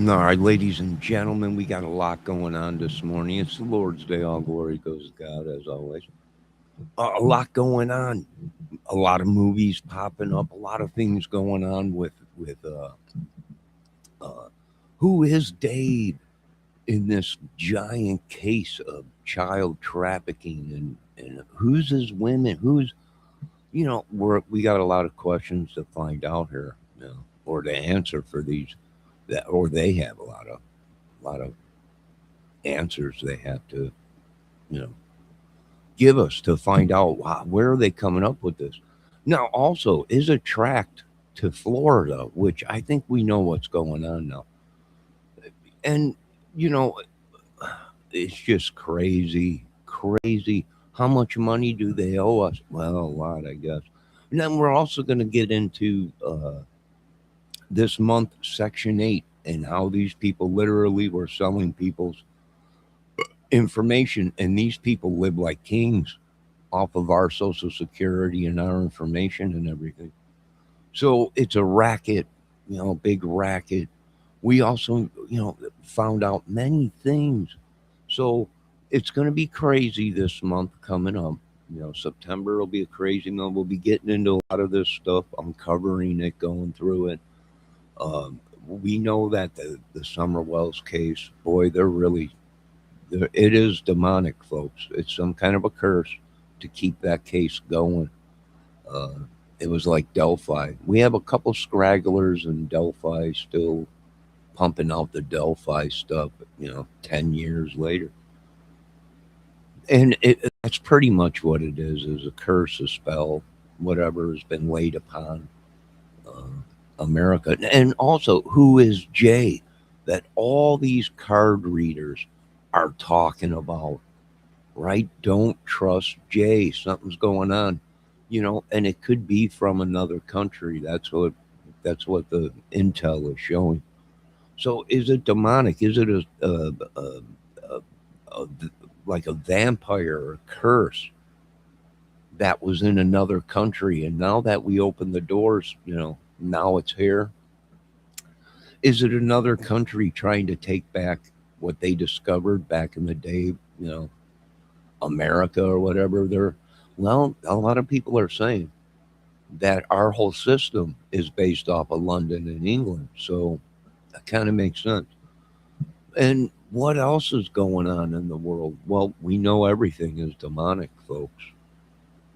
All right, ladies and gentlemen, we got a lot going on this morning. It's the Lord's Day. All glory goes to God, as always. A lot going on. A lot of movies popping up. A lot of things going on with who is Dave in this giant case of child trafficking and who's his women? Who's we got a lot of questions to find out here, or to answer for these that or they have a lot of answers they have to you know give us to find out where are they coming up with this. Now, also, is a tract to Florida, which I think we know what's going on now, and you know it's just crazy, crazy. How much money do they owe us? Well, a lot, I guess. And then we're also going to get into this month, Section 8, and how these people literally were selling people's information, and these people live like kings off of our social security and our information and everything. So it's a racket, big racket. We also, found out many things. So it's going to be crazy this month coming up. September will be a crazy month. We'll be getting into a lot of this stuff. I'm covering it, going through it. We know that the Summer Wells case, boy, it is demonic, folks. It's some kind of a curse to keep that case going. Uh, it was like Delphi. We have a couple scragglers in Delphi still pumping out the Delphi stuff, 10 years later. And that's pretty much what it is a curse, a spell, whatever has been laid upon America. And also, who is Jay that all these card readers are talking about, right? Don't trust Jay. Something's going on, and it could be from another country. That's what the intel is showing. So, is it demonic? Is it a like a vampire or a curse that was in another country, and now that we open the doors, now it's here? Is it another country trying to take back what they discovered back in the day, America or whatever? Well, a lot of people are saying that our whole system is based off of London and England. So that kind of makes sense. And what else is going on in the world? Well, we know everything is demonic, folks.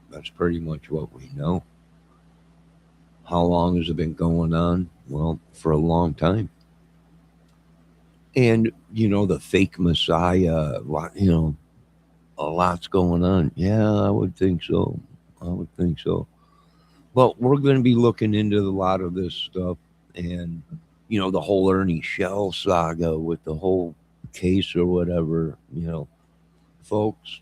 That's pretty much what we know. How long has it been going on? Well, for a long time. And, the fake messiah, a lot's going on. Yeah, I would think so. I would think so. Well, we're going to be looking into a lot of this stuff, and the whole Ernie Shell saga with the whole case or whatever. Folks,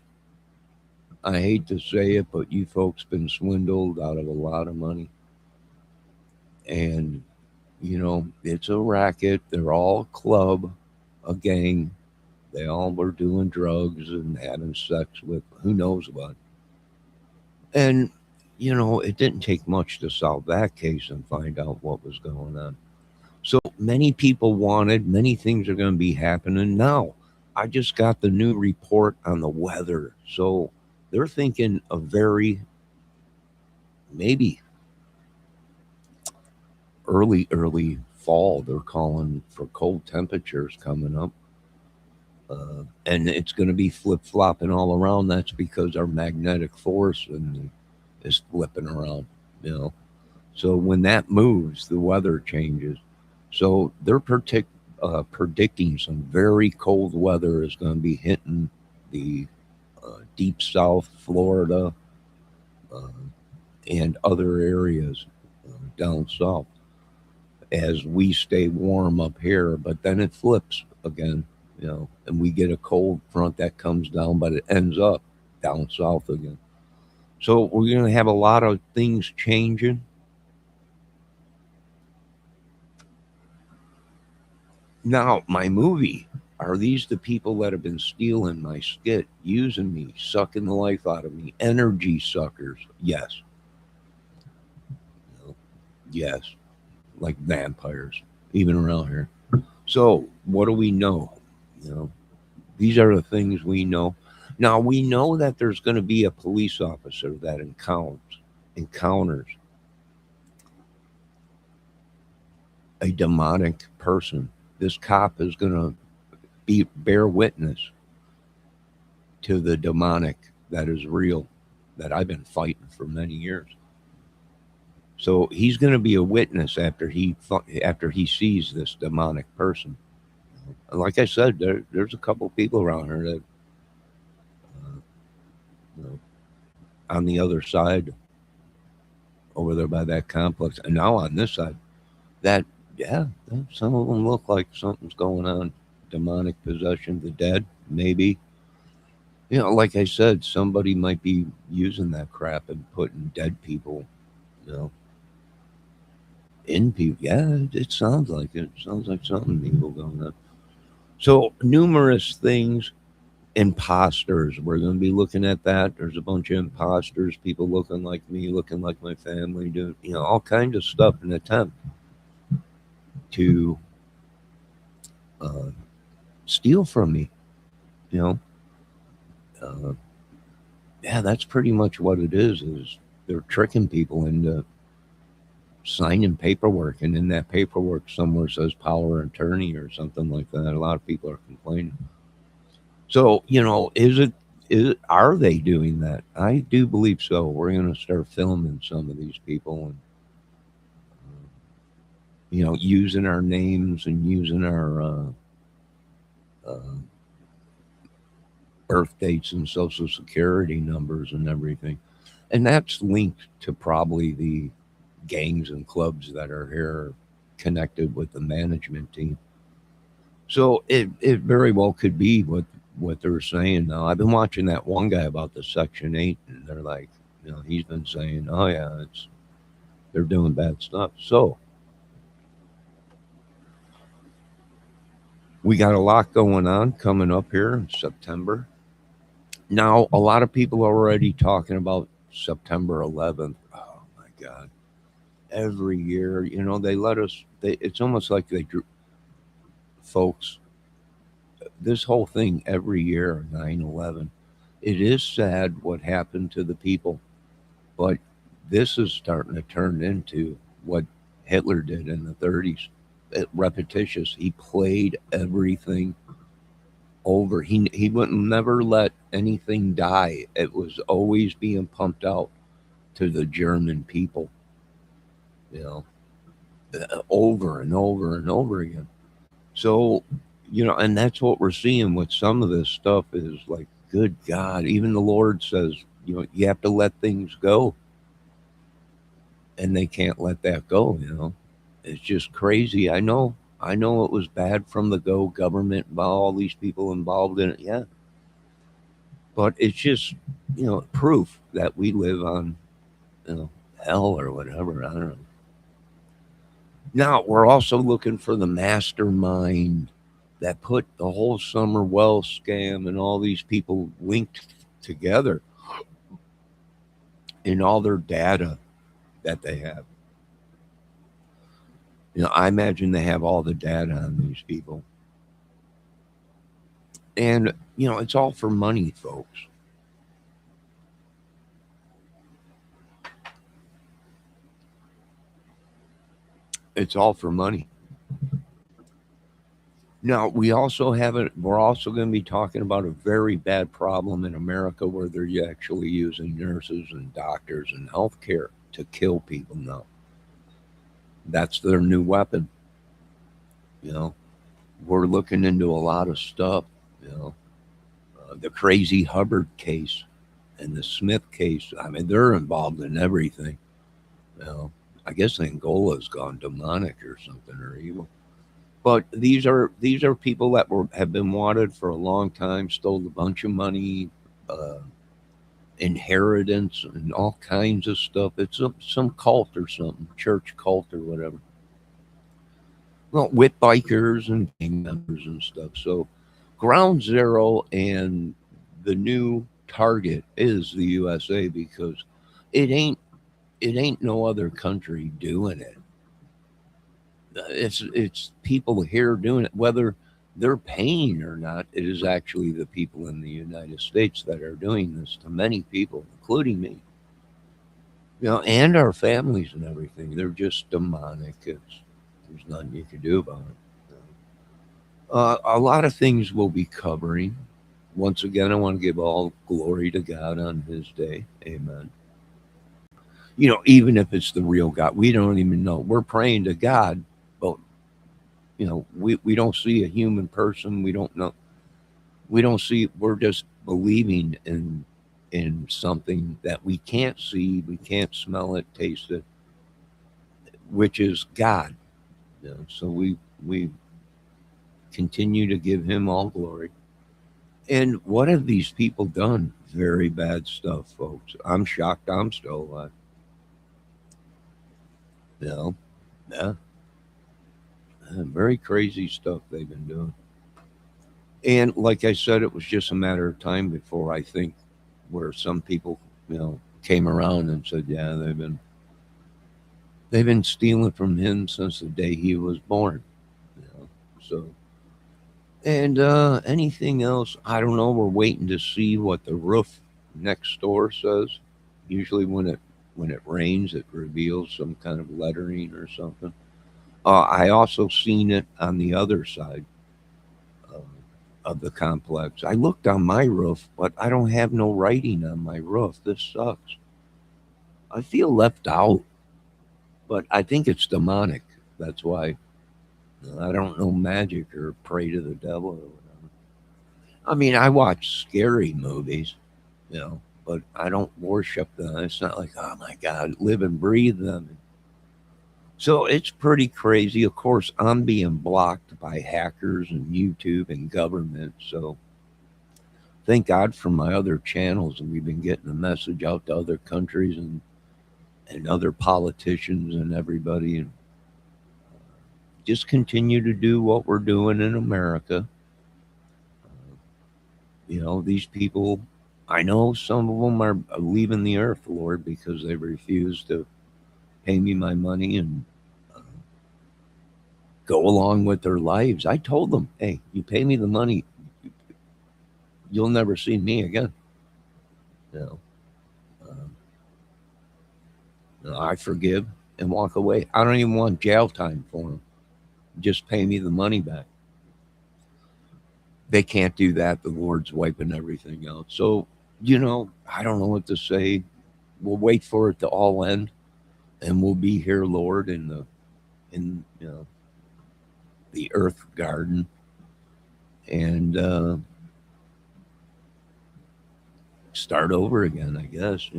I hate to say it, but you folks been swindled out of a lot of money, and it's a racket. They're all a club, a gang. They all were doing drugs and having sex with who knows what. And, it didn't take much to solve that case and find out what was going on. So many people wanted, many things are going to be happening now. I just got the new report on the weather. So they're thinking a very, maybe early fall. They're calling for cold temperatures coming up. And it's going to be flip flopping all around. That's because our magnetic force is flipping around, you know. So when that moves, the weather changes. So they're predicting some very cold weather is going to be hitting the deep south, Florida, uh, and other areas down south as we stay warm up here. But then it flips again, and we get a cold front that comes down, but it ends up down south again. So we're going to have a lot of things changing. Now, my movie, are these the people that have been stealing my skit, using me, sucking the life out of me, energy suckers? Yes. Yes. Like vampires, even around here. So what do we know? You know, these are the things we know. Now we know that there's going to be a police officer that encounters a demonic person. This cop is going to be bear witness to the demonic that is real, that I've been fighting for many years. So he's going to be a witness after he sees this demonic person. And like I said, there's a couple people around here that, you know, on the other side, over there by that complex, and now on this side, that yeah, some of them look like something's going on, demonic possession, the dead, maybe. You know, like I said, somebody might be using that crap and putting dead people, you know, in people. Yeah, it sounds like it. It sounds like something evil going on. So numerous things. Imposters. We're going to be looking at that. There's a bunch of imposters, people looking like me, looking like my family, doing all kinds of stuff in an attempt to uh, steal from me. You know, uh, yeah, that's pretty much what it is. Is they're tricking people into signing paperwork, and in that paperwork somewhere says power of attorney or something like that. A lot of people are complaining. So are they doing that? I do believe so. We're going to start filming some of these people and using our names and using our uh, birth dates and social security numbers and everything. And that's linked to probably the gangs and clubs that are here connected with the management team. So it very well could be what they're saying now. I've been watching that one guy about the Section 8, and they're like, he's been saying, oh yeah, they're doing bad stuff. So we got a lot going on coming up here in September. Now, a lot of people are already talking about September 11th. Oh my God. Every year, they let us, it's almost like they drew, folks, this whole thing every year, 9/11. It is sad what happened to the people, but this is starting to turn into what Hitler did in the 30s. Repetitious. He played everything over. He wouldn't never let anything die. It was always being pumped out to the German people, you know, over and over and over again. So, and that's what we're seeing with some of this stuff is like, good God, even the Lord says, you have to let things go, and they can't let that go. It's just crazy. I know it was bad from the go, government, all these people involved in it. Yeah. But it's just, proof that we live on, you know, hell or whatever. I don't know. Now, we're also looking for the mastermind that put the whole summer well scam and all these people linked together in all their data that they have. I imagine they have all the data on these people. And, it's all for money, folks. It's all for money. Now, we're also going to be talking about a very bad problem in America where they're actually using nurses and doctors and healthcare to kill people now. That's their new weapon. You know, we're looking into a lot of stuff. The crazy Hubbard case and the Smith case. I mean, they're involved in everything. You know, I guess Angola's gone demonic or something or evil. But these are people that have been wanted for a long time, stole a bunch of money, uh, inheritance, and all kinds of stuff. It's some cult or something, church cult or whatever. Well, with bikers and gang members and stuff. So, ground zero and the new target is the USA because it ain't no other country doing it. It's people here doing it, whether they're paying or not. It is actually the people in the United States that are doing this to many people, including me. And our families and everything. They're just demonic. There's nothing you can do about it. A lot of things we'll be covering. Once again, I want to give all glory to God on His day. Amen. Even if it's the real God, we don't even know. We're praying to God, but we don't see a human person. We don't know. We don't see. We're just believing in something that we can't see, we can't smell it, taste it, which is God. So we continue to give Him all glory. And what have these people done? Very bad stuff, folks. I'm shocked I'm still alive. You know, yeah, very crazy stuff they've been doing. And like I said, it was just a matter of time before I think where some people, came around and said, yeah, they've been stealing from him since the day he was born. So and anything else, I don't know. We're waiting to see what the roof next door says. Usually when it rains, it reveals some kind of lettering or something. I also seen it on the other side uh, of the complex. I looked on my roof, but I don't have no writing on my roof. This sucks. I feel left out, but I think it's demonic. That's why I don't know magic or pray to the devil or whatever. I mean, I watch scary movies, but I don't worship them. It's not like, oh my God, live and breathe them. So it's pretty crazy. Of course, I'm being blocked by hackers and YouTube and government. So thank God for my other channels, and we've been getting the message out to other countries and other politicians and everybody, and just continue to do what we're doing in America. These people, I know some of them are leaving the earth, Lord, because they refuse to pay me my money and uh, go along with their lives. I told them, hey, you pay me the money, you'll never see me again. You know, I forgive and walk away. I don't even want jail time for them. Just pay me the money back. They can't do that. The Lord's wiping everything out. So, I don't know what to say. We'll wait for it to all end, and we'll be here, Lord, in the earth garden, and start over again. I guess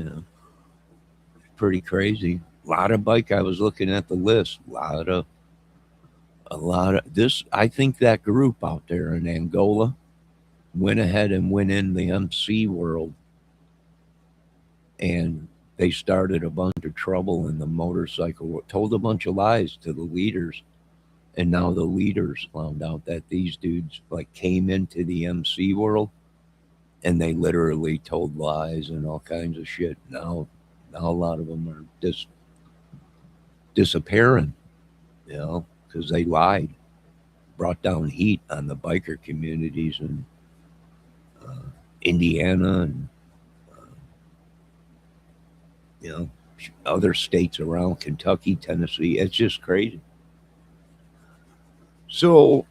pretty crazy. A lot of bike. I was looking at the list. A lot of this. I think that group out there in Angola went ahead and went in the MC world, and they started a bunch of trouble in the motorcycle world, told a bunch of lies to the leaders, and now the leaders found out that these dudes like came into the MC world and they literally told lies and all kinds of shit. Now a lot of them are just disappearing, because they lied, brought down heat on the biker communities in Indiana and uh, you know other states around Kentucky, Tennessee. It's just crazy. So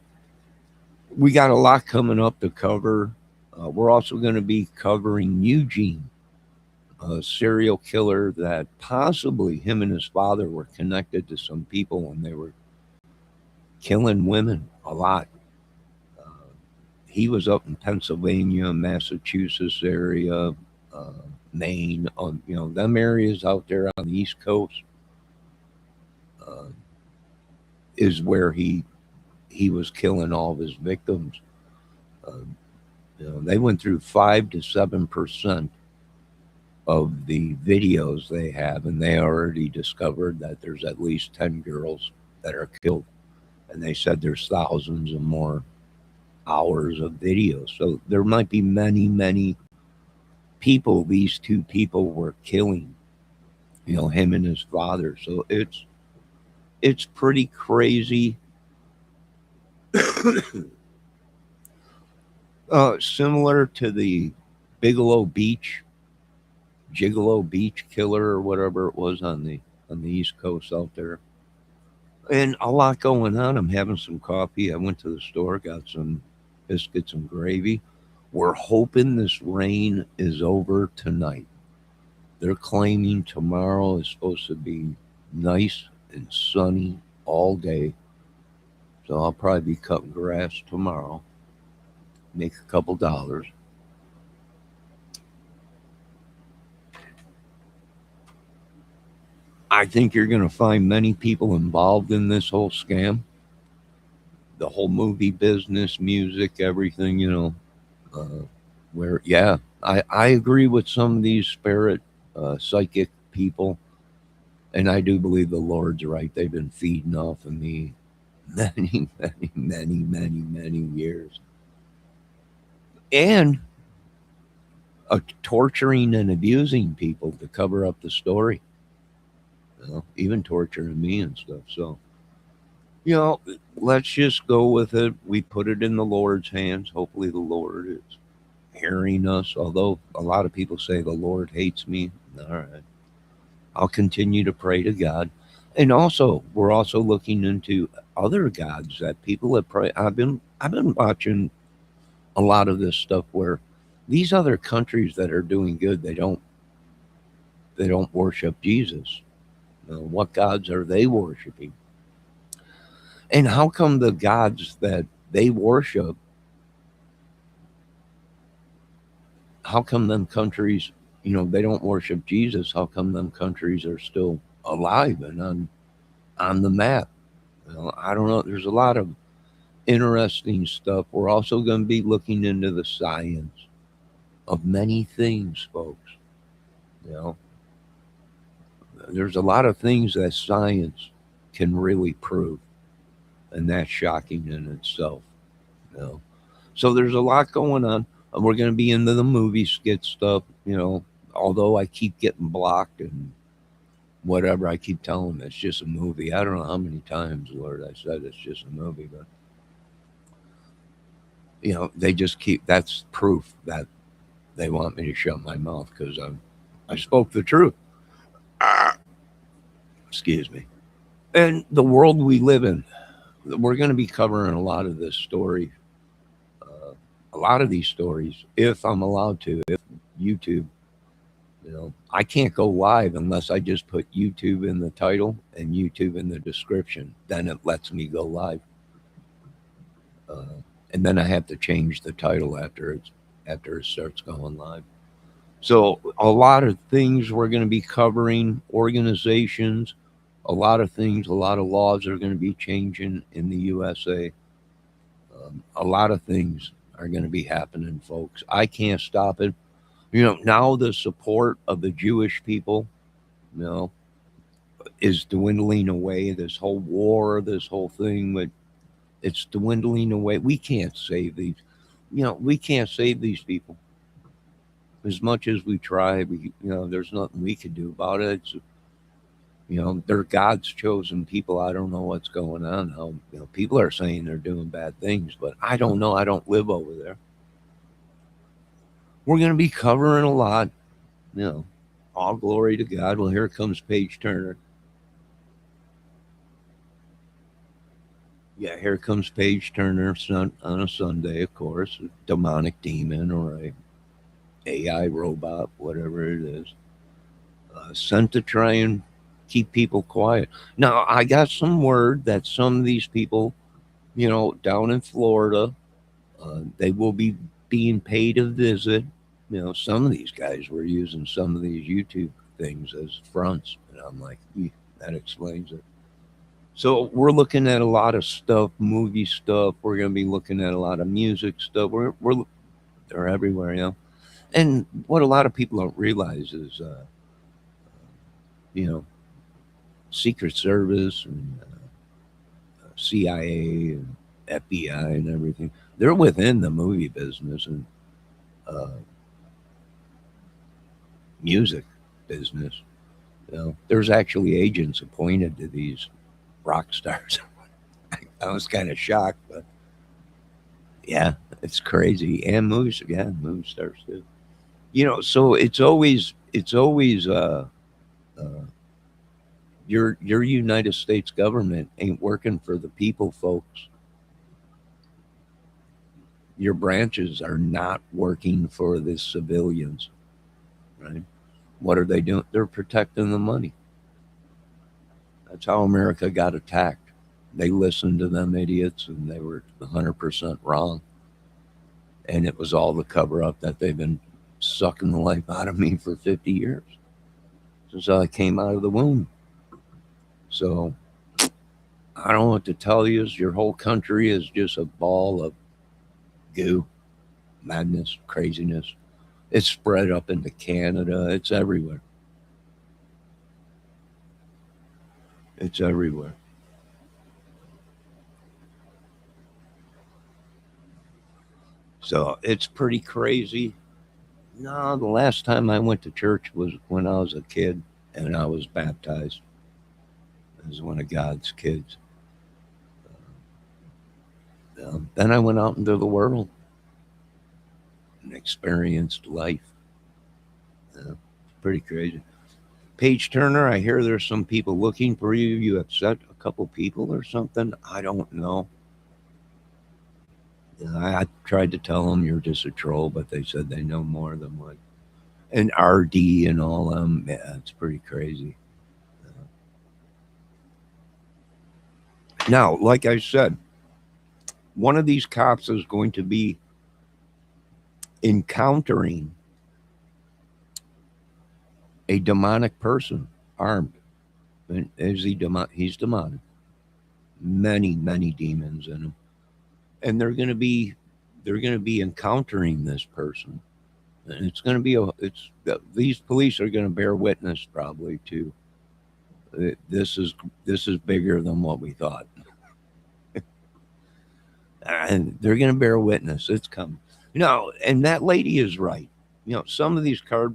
we got a lot coming up to cover. We're also going to be covering Eugene, a serial killer that possibly him and his father were connected to some people and they were killing women a lot. Uh, he was up in Pennsylvania, Massachusetts area, uh, Maine, on them areas out there on the East Coast uh, is where he was killing all of his victims. Uh, they went through 5 to 7% of the videos they have, and they already discovered that there's at least 10 girls that are killed, and they said there's thousands of more hours of videos. So there might be many, many people these two people were killing, him and his father. So It's pretty crazy. Similar to the Bigelow Beach, Gigolo Beach killer or whatever it was on the East Coast out there. And a lot going on. I'm having some coffee. I went to the store, got some biscuits and gravy. We're hoping this rain is over tonight. They're claiming tomorrow is supposed to be nice and sunny all day. So I'll probably be cutting grass tomorrow, make a couple dollars. I think you're going to find many people involved in this whole scam, the whole movie business, music, everything, uh, where, yeah, I agree with some of these spirit, psychic people. And I do believe the Lord's right. They've been feeding off of me many, many years. And torturing and abusing people to cover up the story, even torturing me and stuff. So, you know, let's just go with it. We put it in the Lord's hands. Hopefully, the Lord is hearing us. Although a lot of people say the Lord hates me. All right. I'll continue to pray to God. And also, we're also looking into other gods that people have prayed. I've been watching a lot of this stuff where these other countries that are doing good, they don't worship Jesus. What gods are they worshiping? And how come the gods that they worship, how come them countries, they don't worship Jesus? How come them countries are still alive and on the map? I don't know. There's a lot of interesting stuff. We're also going to be looking into the science of many things, folks. You know, there's a lot of things that science can really prove, and that's shocking in itself. You know, so there's a lot going on. And we're going to be into the movie skit stuff. Although I keep getting blocked and whatever, I keep telling them it's just a movie. I don't know how many times, Lord, I said it's just a movie, but they just keep. That's proof that they want me to shut my mouth because I spoke the truth. Ah, excuse me. And the world we live in, we're going to be covering a lot of this story, a lot of these stories, if I'm allowed to, if YouTube, I can't go live unless I just put YouTube in the title and YouTube in the description. Then it lets me go live. And then I have to change the title after it starts going live. So a lot of things we're going to be covering, organizations, a lot of things, a lot of laws are going to be changing in the USA. A lot of things are going to be happening, folks. I can't stop it. Now the support of the Jewish people, you know, is dwindling away. This whole war, this whole thing, but it's dwindling away. We can't save these. We can't save these people. As much as we try, there's nothing we can do about it. They're God's chosen people. I don't know what's going on. How people are saying they're doing bad things, but I don't know. I don't live over there. We're going to be covering a lot. You know, all glory to God. Well, here comes Paige Turner. Yeah, here comes Paige Turner on a Sunday, of course, a demonic demon or a AI robot, whatever it is, sent to try and keep people quiet. Now, I got some word that some of these people, down in Florida, they will be being paid a visit. Some of these guys were using some of these YouTube things as fronts, and I'm like, that explains it. So we're looking at a lot of stuff, movie stuff. We're going to be looking at a lot of music stuff. They're everywhere, And what a lot of people don't realize is, you know, Secret Service and CIA and FBI and everything. They're within the movie business and uh, music business. There's actually agents appointed to these rock stars. I was kind of shocked, but yeah, it's crazy. And movies, yeah, movie stars too. So it's always uh, your United States government ain't working for the people, folks. Your branches are not working for the civilians, right? What are they doing? They're protecting the money. That's how America got attacked. They listened to them idiots and they were 100% wrong. And it was all the cover up that they've been sucking the life out of me for 50 years since I came out of the womb. So I don't know what to tell you. Your whole country is just a ball of goo, madness, craziness. It's spread up into Canada. It's everywhere. It's everywhere. So it's pretty crazy. No, the last time I went to church was when I was a kid and I was baptized as one of God's kids. Then I went out into the world and experienced life. Pretty crazy. Page Turner, I hear there's some people looking for you. You upset a couple people or something. I don't know. I tried to tell them you're just a troll, but they said they know more than what. And RD and all them. Yeah, it's pretty crazy. Now, like I said, one of these cops is going to be encountering a demonic person armed. And is he he's demonic. Many, many demons in him. And they're going to be encountering this person. And it's going to be these police are going to bear witness probably to this is bigger than what we thought. And they're going to bear witness. It's coming. And that lady is right. Some of these card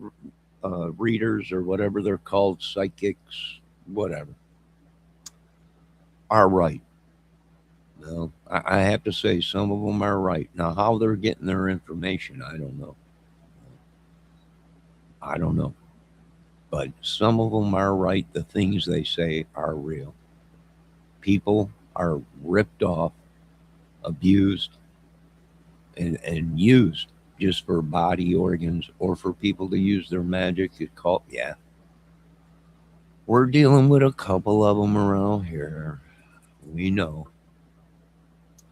readers or whatever they're called, psychics, whatever, are right. Well, I have to say some of them are right. Now, how they're getting their information, I don't know. I don't know. But some of them are right. The things they say are real. People are ripped off, abused, and used just for body organs or for people to use their magic. Yeah. We're dealing with a couple of them around here. We know.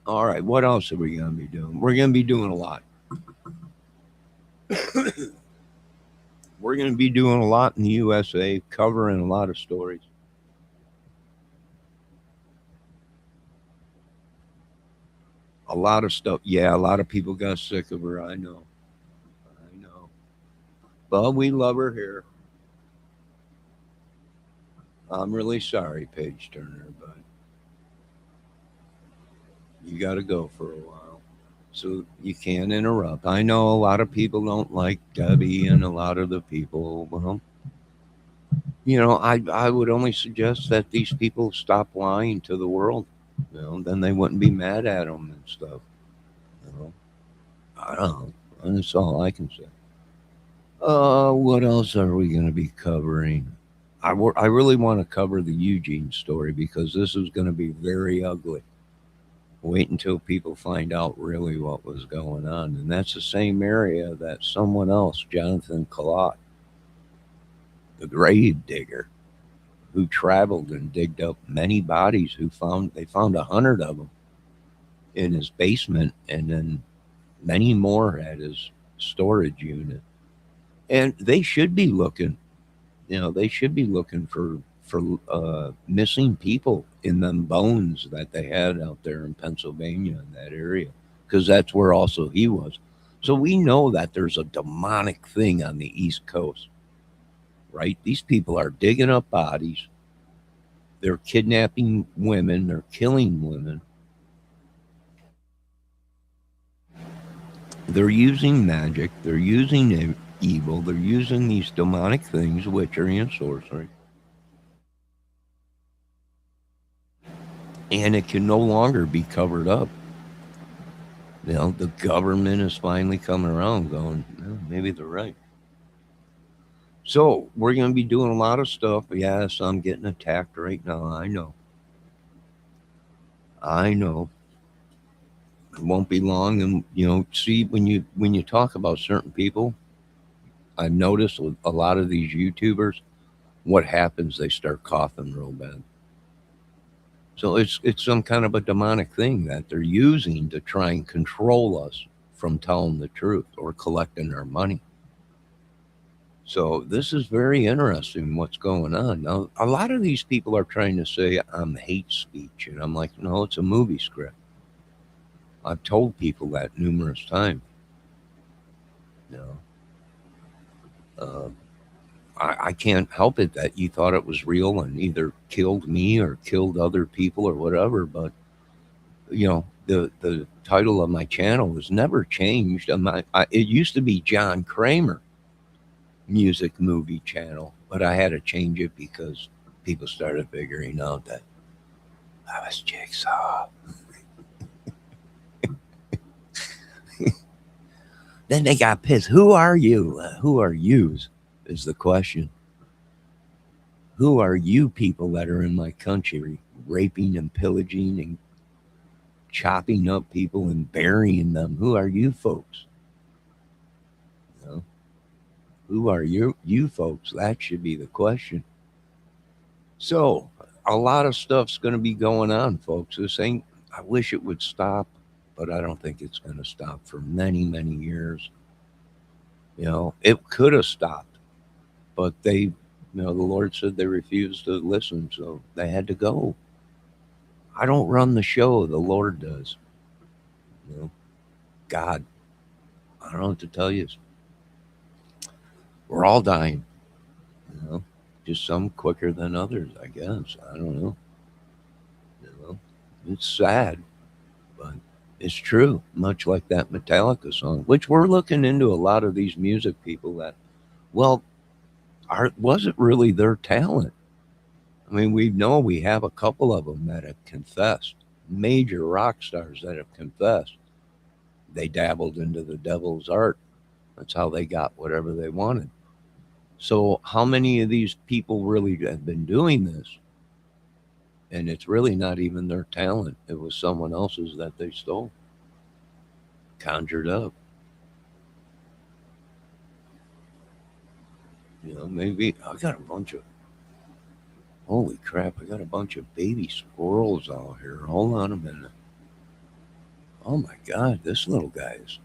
All right, what else are we going to be doing? We're going to be doing a lot. We're going to be doing a lot in the USA, covering a lot of stories. A lot of stuff. Yeah, a lot of people got sick of her. I know. I know. But we love her here. I'm really sorry, Paige Turner, but you got to go for a while. So you can't interrupt. I know a lot of people don't like Debbie and a lot of the people. Well, I would only suggest that these people stop lying to the world. Then they wouldn't be mad at them and stuff. You know, I don't know. That's all I can say. What else are we going to be covering? I really want to cover the Eugene story because this is going to be very ugly. Wait until people find out really what was going on. And that's the same area that someone else, Jonathan Collot, the grave digger, who traveled and digged up many bodies, they found 100 of them in his basement, and then many more at his storage unit. And they should be looking, they should be looking for missing people in them bones that they had out there in Pennsylvania in that area, because that's where also he was. So we know that there's a demonic thing on the East Coast, right? These people are digging up bodies. They're kidnapping women. They're killing women. They're using magic. They're using evil. They're using these demonic things, witchery and sorcery. and it can no longer be covered up. The government is finally coming around, going, "Well, maybe they're right." So we're going to be doing a lot of stuff. Yes, I'm getting attacked right now. I know. I know. It won't be long, and see, when you talk about certain people, I've noticed with a lot of these YouTubers, what happens? They start coughing real bad. So it's some kind of a demonic thing that they're using to try and control us from telling the truth or collecting our money. So this is very interesting what's going on. Now, a lot of these people are trying to say I'm hate speech, and I'm like, no, it's a movie script. I've told people that numerous times. You know, I can't help it that you thought it was real and either killed me or killed other people or whatever. But the title of my channel has never changed. It used to be John Kramer Music Movie Channel, but I had to change it because people started figuring out that I was Jigsaw. Then they got pissed. Who are you? Who are yous? Is the question. Who are you people that are in my country raping and pillaging and chopping up people and burying them? Who are you folks? You know, who are you folks? That should be the question. So a lot of stuff's going to be going on, folks. This ain't. I wish it would stop, but I don't think it's going to stop for many, many years. It could have stopped, but the Lord said they refused to listen, so they had to go. I don't run the show; the Lord does. You know, God. I don't know what to tell you. We're all dying. You know, just some quicker than others, I guess. I don't know. You know, it's sad, but it's true. Much like that Metallica song, which we're looking into a lot of these music people that, well, wasn't really their talent. I mean, we have a couple of them that have confessed, major rock stars that have confessed they dabbled into the devil's art. That's how they got whatever they wanted. So, how many of these people really have been doing this? And it's really not even their talent. It was someone else's that they stole, conjured up. Maybe I got a bunch of, holy crap, I got a bunch of baby squirrels out here. Hold on a minute. Oh my God, this little guy is.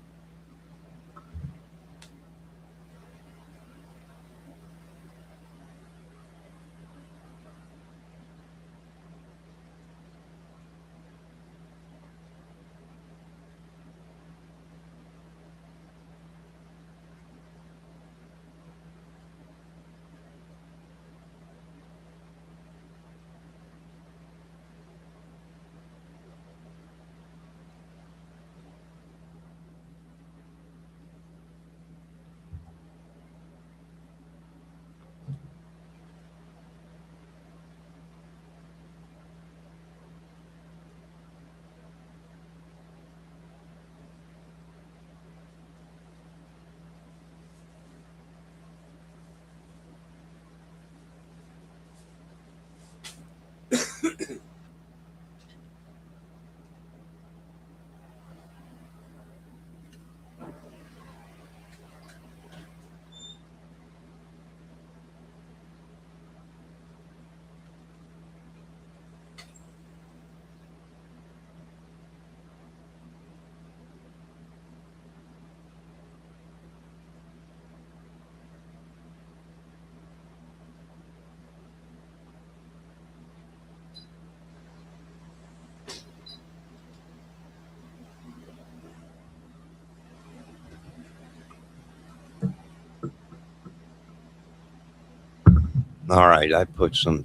All right, I put some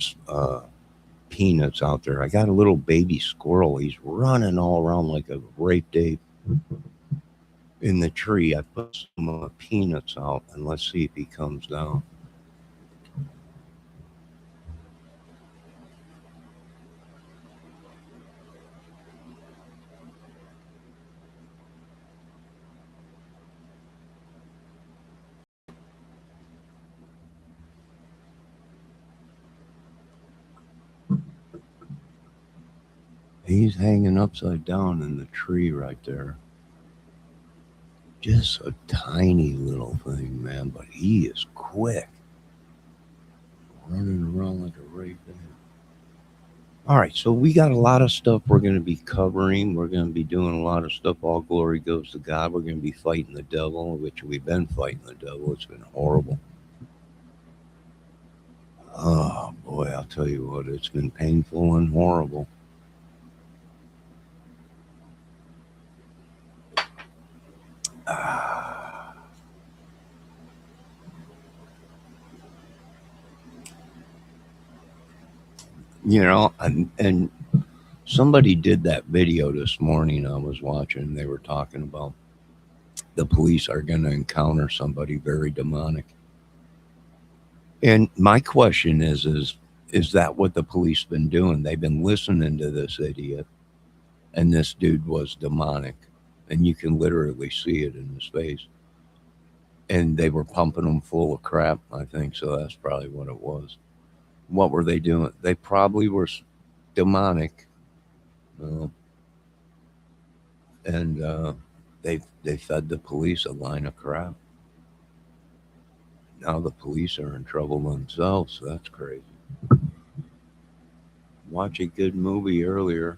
peanuts out there. I got a little baby squirrel. He's running all around like a raped ape in the tree. I put some peanuts out, and let's see if he comes down. He's hanging upside down in the tree right there. Just a tiny little thing, man, but he is quick, running around like a raven. All right, so we got a lot of stuff we're going to be covering. We're going to be doing a lot of stuff. All glory goes to God. We're going to be fighting the devil, which we've been fighting the devil. It's been horrible. Oh, boy, I'll tell you what, it's been painful and horrible. Ah, and somebody did that video this morning I was watching. They were talking about the police are going to encounter somebody very demonic. And my question is that what the police been doing? They've been listening to this idiot, and this dude was demonic, and you can literally see it in his face. And they were pumping him full of crap. I think so. That's probably what it was. What were they doing? They probably were demonic, uh, and they fed the police a line of crap. Now the police are in trouble themselves. So that's crazy. Watch a good movie earlier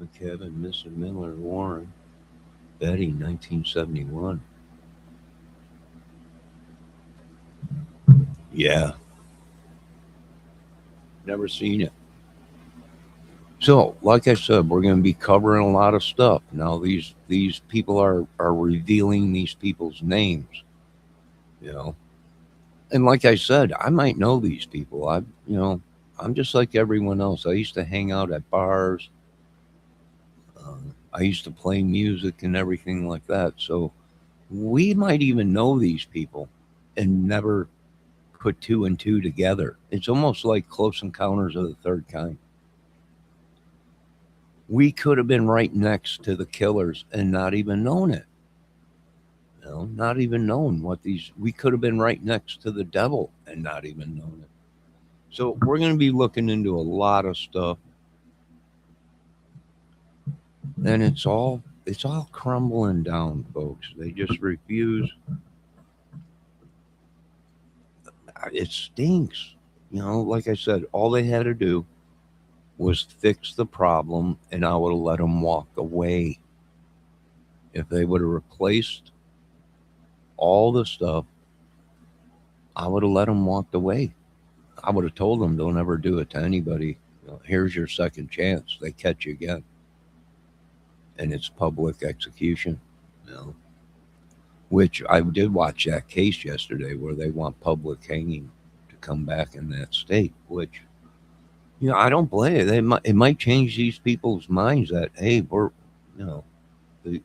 with Kevin, Mrs. Miller, Warren, Betty, 1971. Yeah, never seen it. So, like I said, we're going to be covering a lot of stuff. Now, these people are revealing these people's names, you know. And like I said, I might know these people. I'm just like everyone else. I used to hang out at bars. I used to play music and everything like that. So we might even know these people and never put two and two together. It's almost like Close Encounters of the Third Kind. We could have been right next to the killers and not even known it. Not even known what these. We could have been right next to the devil and not even known it. So we're going to be looking into a lot of stuff, and it's all crumbling down, folks. They just refuse. It stinks. Like I said, all they had to do was fix the problem, and I would have let them walk away. If they would have replaced all the stuff, I would have let them walk away. I would have told them, don't ever do it to anybody. Here's your second chance. They catch you again, and it's public execution. You know, which I did watch that case yesterday where they want public hanging to come back in that state. Which I don't blame it. It might change these people's minds that hey, you know the-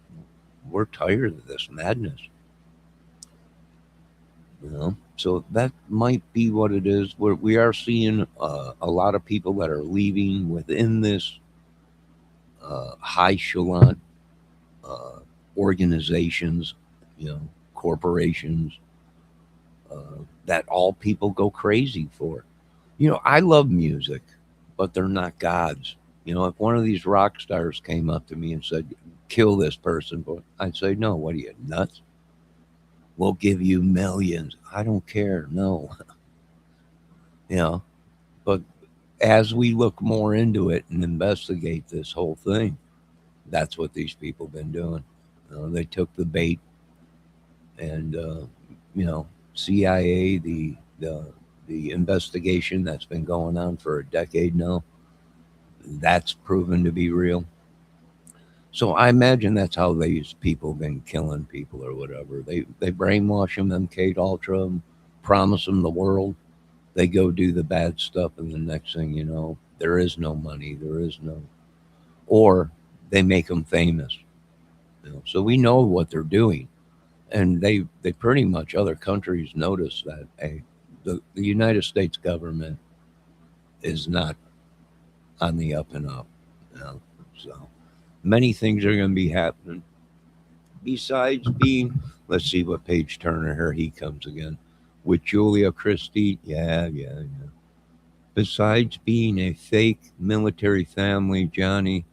we're tired of this madness. So that might be what it is. We are seeing a lot of people that are leaving within this high echelon uh, organizations, you know, corporations that all people go crazy for. I love music, but they're not gods. If one of these rock stars came up to me and said, "Kill this person," but I'd say, "No, what are you nuts? We'll give you millions. I don't care. No." you know. But as we look more into it and investigate this whole thing, that's what these people been doing. They took the bait, and CIA, the investigation that's been going on for a decade now, that's proven to be real. So I imagine that's how these people been killing people or whatever. They brainwash them, Kate Ultra, 'em, promise them the world. They go do the bad stuff, and the next thing you know, there is no money. There is no, or they make them famous. So we know what they're doing, and they pretty much other countries notice that hey, the United States government is not on the up and up. So many things are going to be happening. Besides being, let's see what page Turner here he comes again with Julia Christie. Yeah, yeah, yeah. Besides being a fake military family, Johnny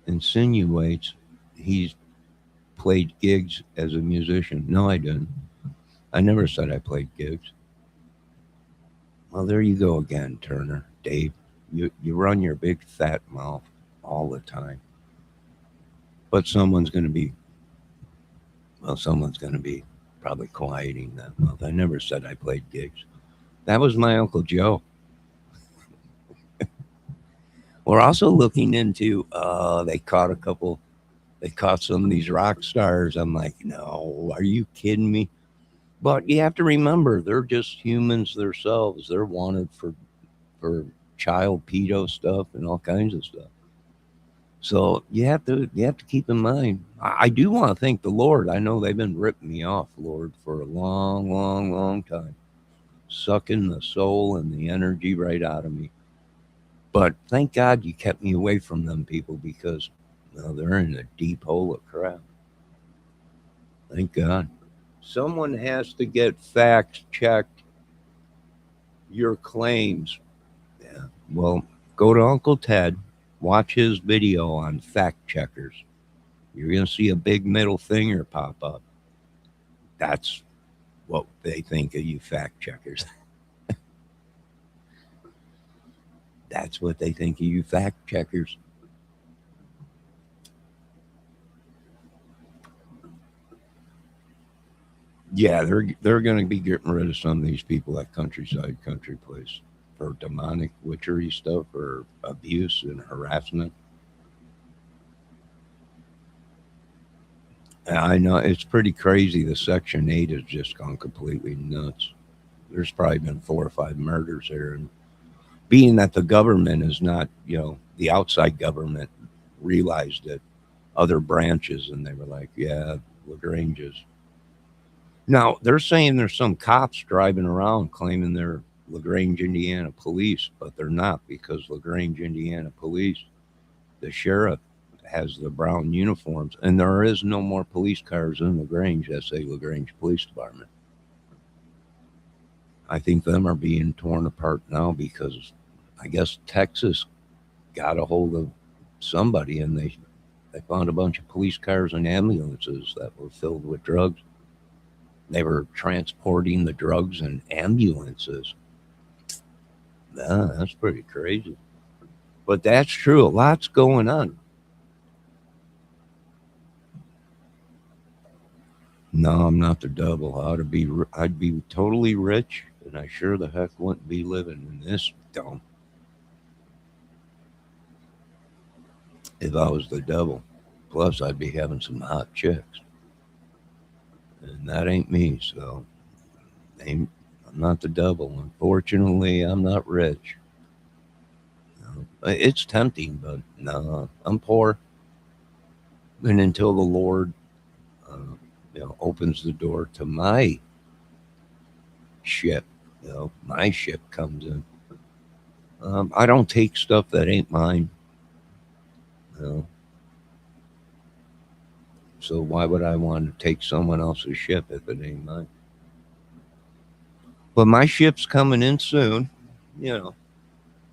insinuates he's played gigs as a musician. No, I didn't. I never said I played gigs. Well, there you go again, Turner. Dave, you run your big fat mouth all the time. But someone's going to be probably quieting that mouth. I never said I played gigs. That was my Uncle Joe. We're also looking into, they caught some of these rock stars. I'm like, no, are you kidding me? But you have to remember, they're just humans themselves. They're wanted for child pedo stuff and all kinds of stuff. So you have to keep in mind. I do want to thank the Lord. I know they've been ripping me off, Lord, for a long, long, long time, sucking the soul and the energy right out of me. But thank God you kept me away from them people because they're in a deep hole of crap. Thank God. Someone has to get fact checked your claims. Yeah. Well, go to Uncle Ted, watch his video on fact checkers. You're going to see a big middle finger pop up. That's what they think of you fact checkers. That's what they think of you fact checkers. Yeah, they're going to be getting rid of some of these people at Countryside Country Place for demonic witchery stuff or abuse and harassment. And I know it's pretty crazy. The Section 8 has just gone completely nuts. There's probably been 4 or 5 murders here. And being that the government is not, the outside government realized it, other branches, and they were like, yeah, LaGrange's. Now, they're saying there's some cops driving around claiming they're LaGrange, Indiana police, but they're not because LaGrange, Indiana police, the sheriff has the brown uniforms, and there is no more police cars in LaGrange that say LaGrange Police Department. I think them are being torn apart now because I guess Texas got a hold of somebody and they found a bunch of police cars and ambulances that were filled with drugs. They were transporting the drugs in ambulances. That's pretty crazy. But that's true. A lot's going on. No, I'm not the devil. I'd be totally rich, and I sure the heck wouldn't be living in this dump if I was the devil. Plus, I'd be having some hot chicks, and that ain't me. So, I'm not the devil. Unfortunately, I'm not rich. No. It's tempting, but no, I'm poor. And until the Lord, uh, opens the door to my ship, my ship comes in. I don't take stuff that ain't mine. You know, so why would I want to take someone else's ship if it ain't mine? But my ship's coming in soon. You know,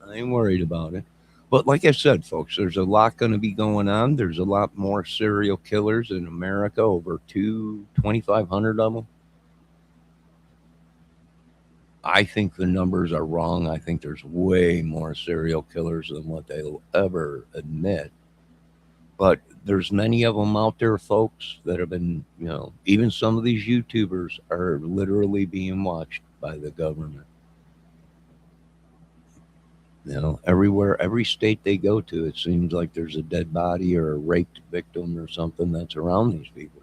I ain't worried about it. But like I said, folks, there's a lot going to be going on. There's a lot more serial killers in America, over 2,500 of them. I think the numbers are wrong. I think there's way more serial killers than what they'll ever admit. But there's many of them out there, folks, that have been, even some of these YouTubers are literally being watched by the government. Everywhere, every state they go to, it seems like there's a dead body or a raped victim or something that's around these people.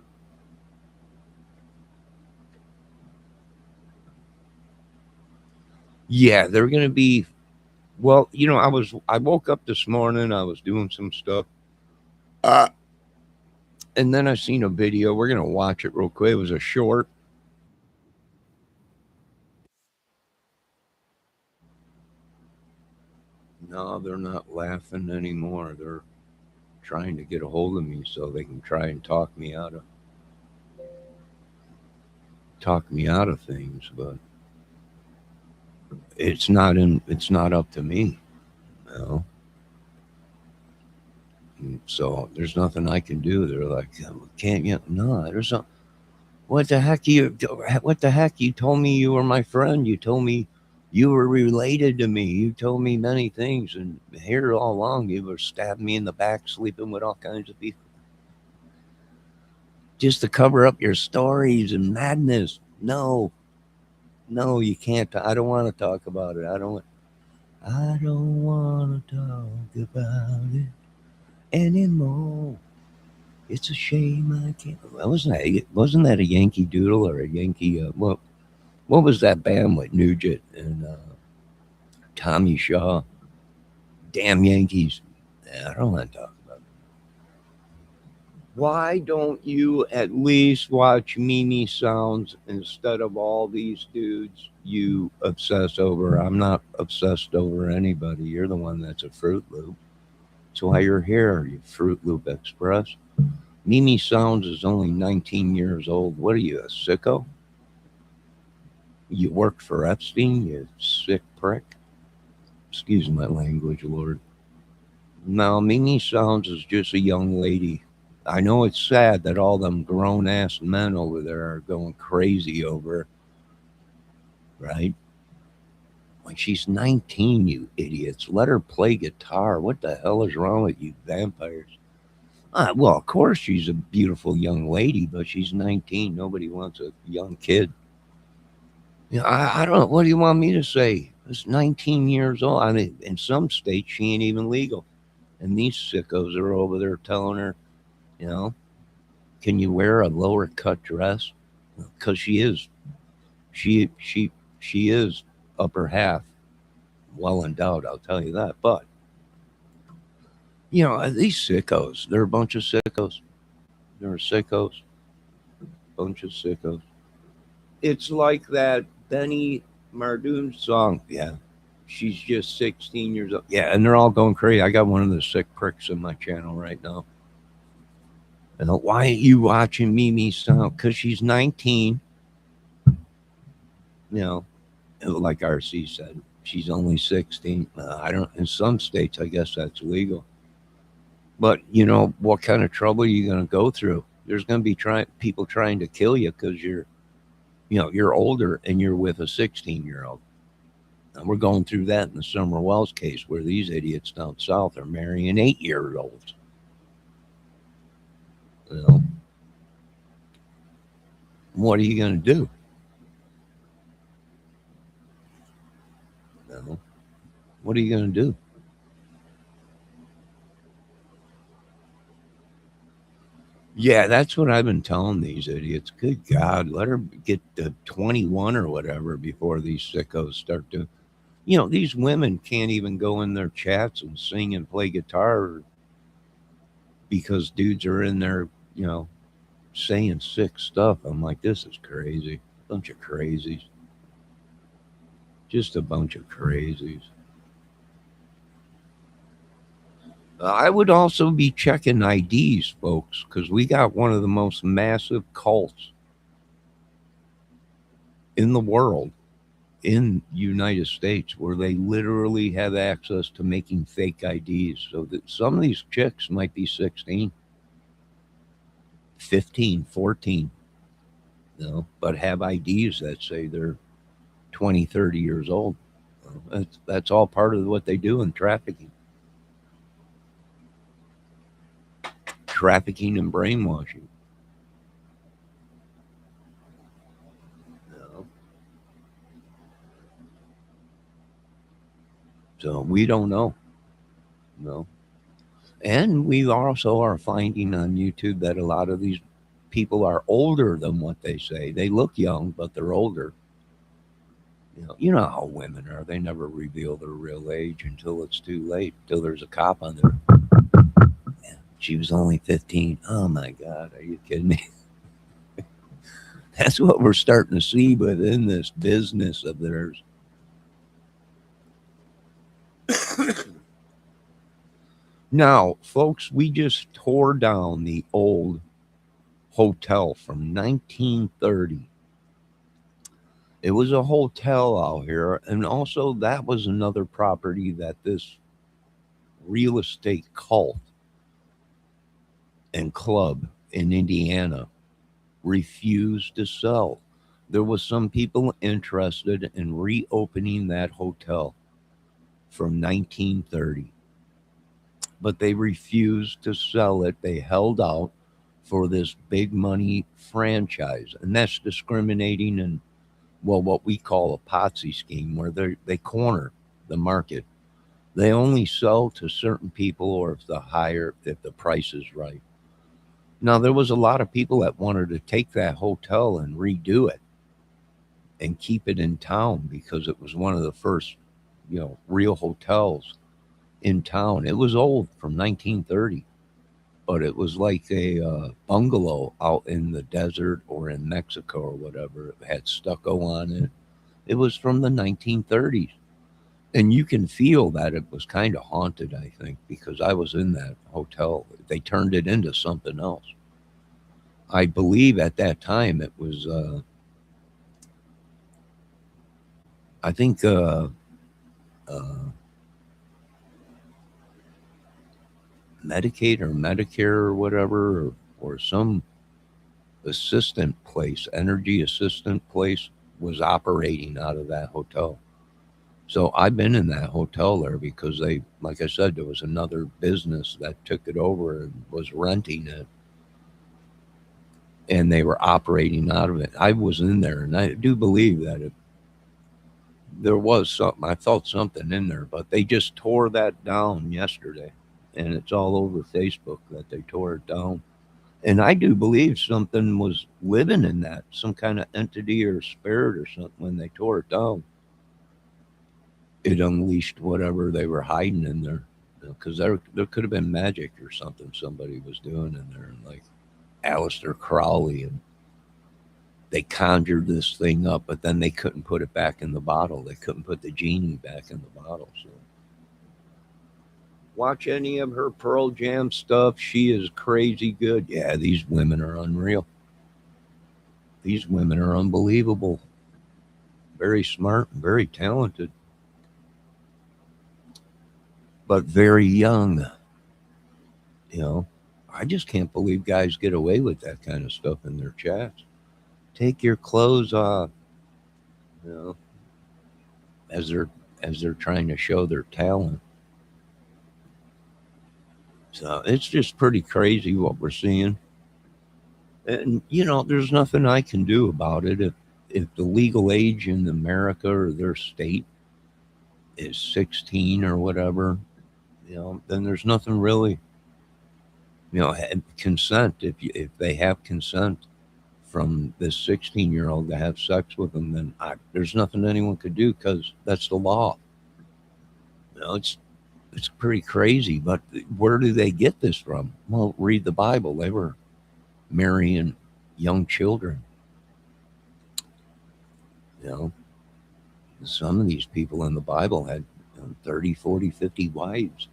Yeah, they're going to be. Well, I woke up this morning, I was doing some stuff, uh, and then I seen a video. We're going to watch it real quick. It was a short. No, they're not laughing anymore. They're trying to get a hold of me so they can try and talk me out of things. But It's not up to me, you know. So there's nothing I can do. They're like, can't you? No, there's not. What the heck you? What the heck? You told me you were my friend. You told me you were related to me. You told me many things, and here all along you were stabbing me in the back, sleeping with all kinds of people, just to cover up your stories and madness. No, no, you can't. I don't want to talk about it. I don't. I don't want to talk about it anymore. It's a shame I can't. Wasn't that a Yankee Doodle or a Yankee? What was that band with Nugent and Tommy Shaw? Damn Yankees. I don't want to talk about it. Why don't you at least watch Mimi Sounds instead of all these dudes you obsess over? I'm not obsessed over anybody. You're the one that's a Fruit Loop. That's why you're here, you Fruit Loop Express. Mimi Sounds is only 19 years old. What are you, a sicko? You worked for Epstein, you sick prick. Excuse my language, Lord. No, Mimi Sounds is just a young lady. I know it's sad that all them grown ass men over there are going crazy over her, right? When she's 19, you idiots. Let her play guitar. What the hell is wrong with you vampires? Well, of course she's a beautiful young lady, but she's 19. Nobody wants a young kid. I don't know. What do you want me to say? It's 19 years old. I mean, in some states, she ain't even legal. And these sickos are over there telling her, you know, can you wear a lower cut dress? Because she, she, she is upper half well endowed. I'll tell you that. But these sickos, they're a bunch of sickos. They're sickos, bunch of sickos. It's like that Benny Mardoon song. Yeah, she's just 16 years old. Yeah, and they're all going crazy. I got one of the sick pricks in my channel right now. And why ain't you watching Mimi Sound? Because she's 19. You know, like RC said, she's only 16. I don't. In some states, I guess that's legal. But what kind of trouble are you going to go through? There's going to be people trying to kill you because you're older and you're with a 16-year-old. And we're going through that in the Summer Wells case where these idiots down south are marrying 8-year-olds. You know, what are you going to do? You know, what are you going to do? Yeah, that's what I've been telling these idiots. Good God, let her get to 21 or whatever before these sickos start to. These women can't even go in their chats and sing and play guitar because dudes are in there, saying sick stuff. I'm like, this is crazy. Bunch of crazies. Just a bunch of crazies. I would also be checking IDs, folks, because we got one of the most massive cults in the world in United States where they literally have access to making fake IDs. So that some of these chicks might be 16, 15, 14, but have IDs that say they're 20, 30 years old. That's all part of what they do in trafficking and brainwashing. You know? So we don't know. No. And we also are finding on YouTube that a lot of these people are older than what they say. They look young, but they're older. You know how women are. They never reveal their real age until it's too late, until there's a cop on there. Yeah, she was only 15. Oh my God, are you kidding me? That's what we're starting to see within this business of theirs. Now, folks, we just tore down the old hotel from 1930. It was a hotel out here, and also that was another property that this real estate cult and club in Indiana refused to sell. There was some people interested in reopening that hotel from 1930, but they refused to sell it. They held out for this big money franchise, and that's discriminating and, well, what we call a Potsy scheme, where they corner the market. They only sell to certain people, or if the price is right. Now there was a lot of people that wanted to take that hotel and redo it and keep it in town because it was one of the first, real hotels in town. It was old, from 1930, but it was like a bungalow out in the desert or in Mexico or whatever. It had stucco on it. It was from the 1930s. And you can feel that it was kind of haunted, I think, because I was in that hotel. They turned it into something else. I believe at that time it was, I think, uh, Medicaid or Medicare or whatever, or some assistant place, energy assistant place, was operating out of that hotel. So I've been in that hotel there because they, like I said, there was another business that took it over and was renting it, and they were operating out of it. I was in there, and I do believe that there was something. I felt something in there, but they just tore that down yesterday, and it's all over Facebook that they tore it down. And I do believe something was living in that, some kind of entity or spirit or something. When they tore it down, it unleashed whatever they were hiding in there. Because there could have been magic or something somebody was doing in there, and like Aleister Crowley, and they conjured this thing up, but then they couldn't put it back in the bottle. They couldn't put the genie back in the bottle. So watch any of her Pearl Jam stuff. She is crazy good. Yeah, these women are unreal. These women are unbelievable. Very smart, very talented, but very young. You know, I just can't believe guys get away with that kind of stuff in their chats. Take your clothes off, you know, as they're trying to show their talent. So it's just pretty crazy what we're seeing. And there's nothing I can do about it. If the legal age in America or their state is 16 or whatever, then there's nothing really, consent. If they have consent from this 16-year-old to have sex with them, then there's nothing anyone could do because that's the law. It's pretty crazy. But where do they get this from? Well, read the Bible. They were marrying young children. You know, some of these people in the Bible had 30, 40, 50 wives.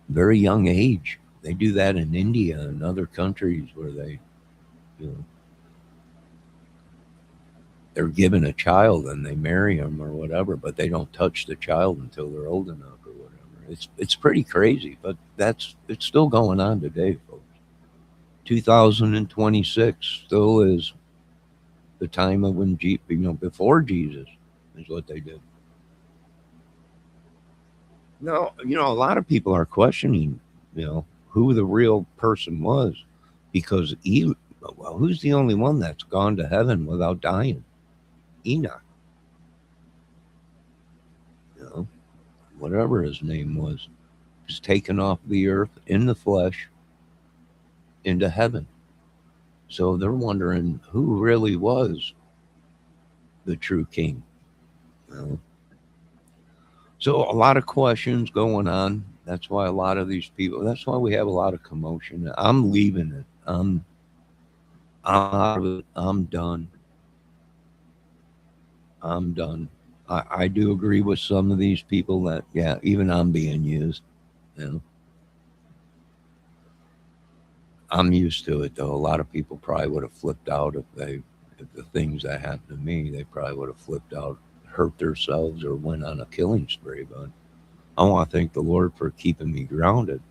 Very young age. They do that in India and other countries where you know, they're given a child and they marry them or whatever, but they don't touch the child until they're old enough or whatever. It's pretty crazy, but it's still going on today, folks. 2026 still is the time of when before Jesus is what they did. Now, a lot of people are questioning, who the real person was, because well, who's the only one that's gone to heaven without dying? Enoch, you know, whatever his name was taken off the earth in the flesh into heaven. So they're wondering who really was the true king. You know? So a lot of questions going on. That's why a lot of these people. That's why we have a lot of commotion. I'm leaving it. I'm out of it. I'm done. I'm done. I do agree with some of these people that, yeah, even I'm being used. You know, I'm used to it though. A lot of people probably would have flipped out if they If the things that happened to me, they probably would have flipped out, hurt themselves, or went on a killing spree. But I want to thank the Lord for keeping me grounded.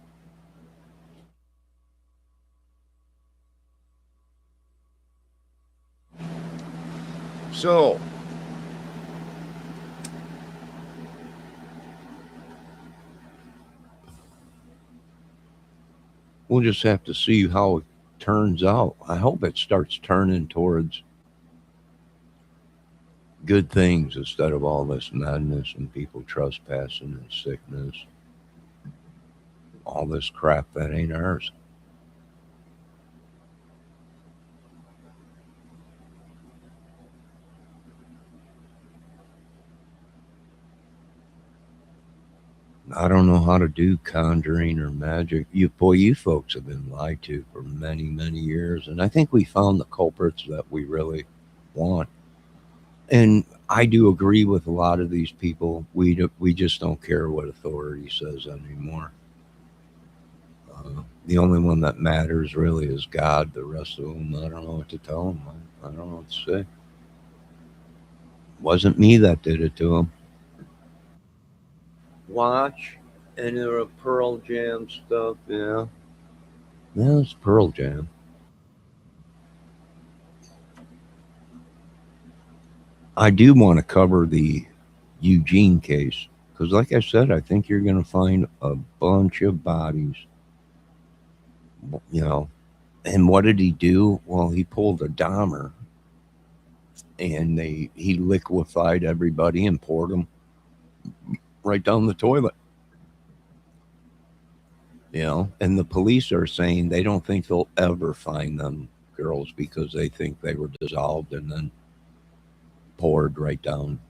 So, we'll just have to see how it turns out. I hope it starts turning towards good things instead of all this madness and people trespassing and sickness, all this crap that ain't ours. I don't know how to do conjuring or magic. You folks have been lied to for many, many years, and I think we found the culprits that we really want. And I do agree with a lot of these people. We just don't care what authority says anymore. The only one that matters really is God. The rest of them, I don't know what to tell them. I don't know what to say. Wasn't me that did it to them. Watch any of the Pearl Jam stuff, yeah. Yeah, it's Pearl Jam. I do want to cover the Eugene case because, like I said, I think you're going to find a bunch of bodies. You know, and what did he do? Well, he pulled a Dahmer, and he liquefied everybody and poured them right down the toilet. And the police are saying they don't think they'll ever find them girls because they think they were dissolved and then poured right down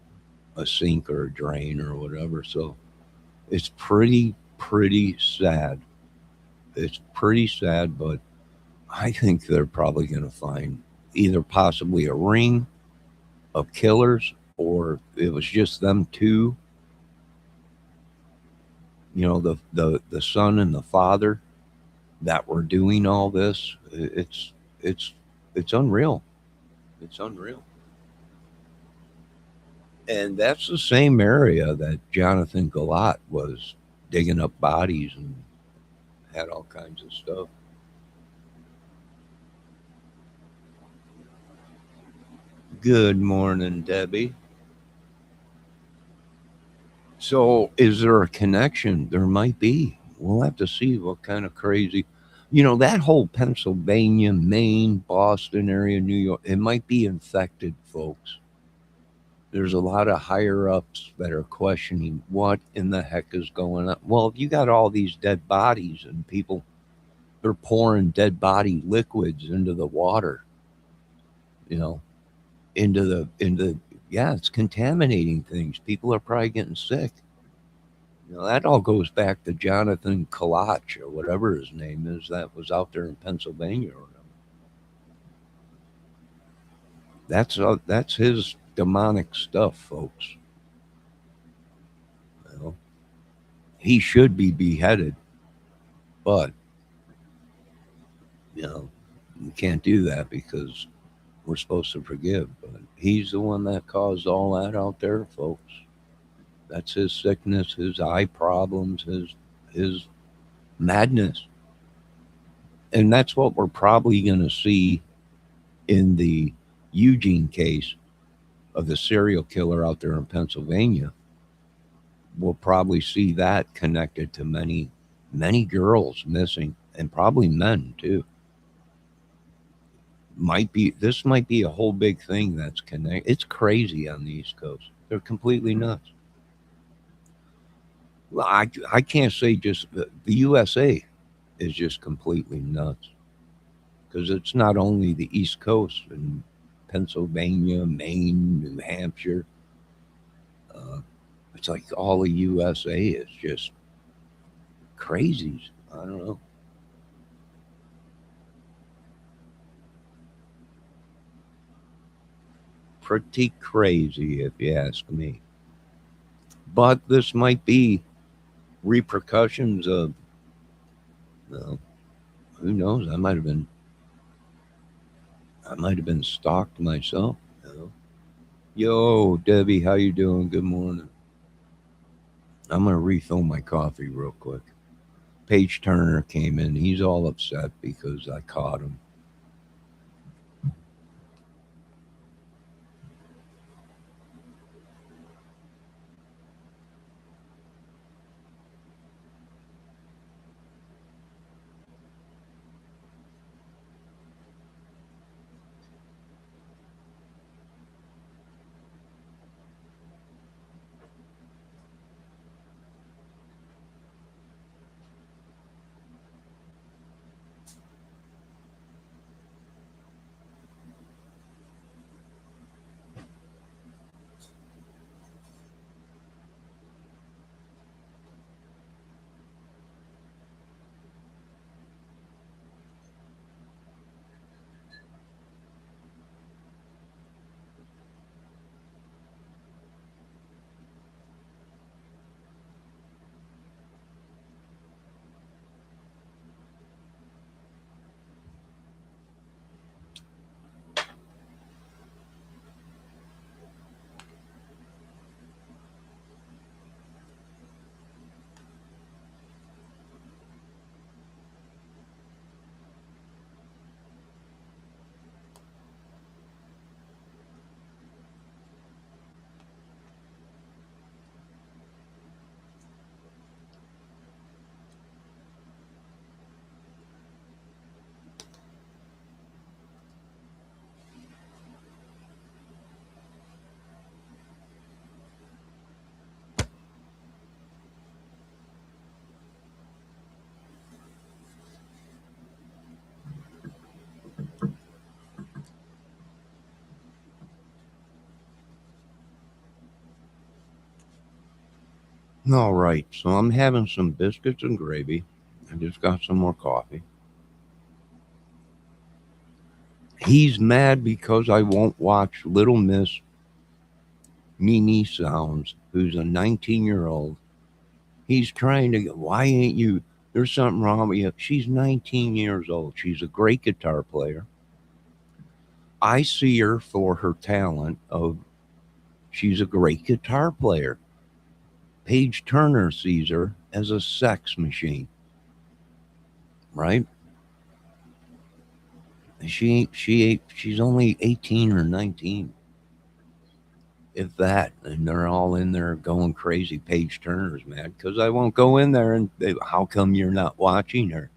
a sink or a drain or whatever. So it's pretty sad. It's pretty sad, but I think they're probably going to find either possibly a ring of killers or it was just them two, the son and the father that were doing all this. It's it's unreal. It's unreal. And that's the same area that Jonathan Galat was digging up bodies and had all kinds of stuff. Good morning, Debbie. So, is there a connection? There might be. We'll have to see what kind of crazy, that whole Pennsylvania, Maine, Boston area, New York, it might be infected, folks. There's a lot of higher ups that are questioning what in the heck is going on. Well, if you got all these dead bodies and people, they're pouring dead body liquids into the water, you know, yeah, it's contaminating things. People are probably getting sick. That all goes back to Jonathan Kalach or whatever his name is that was out there in Pennsylvania or whatever. That's his demonic stuff, folks. You know, he should be beheaded, but you know, you can't do that because we're supposed to forgive. But he's the one that caused all that out there, folks. That's his sickness, his eye problems, his madness. And that's what we're probably going to see in the Eugene case of the serial killer out there in Pennsylvania. We'll probably see that connected to many, many girls missing and probably men too. This might be a whole big thing that's connected. It's crazy on the East Coast. They're completely nuts. Well, I can't say just the USA is just completely nuts because it's not only the East Coast and Pennsylvania, Maine, New Hampshire. Uh, it's like all the USA is just crazies. I don't know. Pretty crazy if you ask me. But this might be repercussions of, well, who knows? I might have been I might have been stalked myself. You know? Yo, Debbie, how you doing? Good morning. I'm gonna refill my coffee real quick. Page Turner came in. He's all upset because I caught him. All right, so I'm having some biscuits and gravy. I just got some more coffee. He's mad because I won't watch Little Miss Mimi Sounds, who's a 19-year-old. He's trying to get, why ain't you? There's something wrong with you. She's 19 years old. She's a great guitar player. I see her for her talent of she's a great guitar player. Paige Turner sees her as a sex machine, right? She's only 18 or 19, if that, and they're all in there going crazy. Paige Turner's mad because I won't go in there and how come you're not watching her?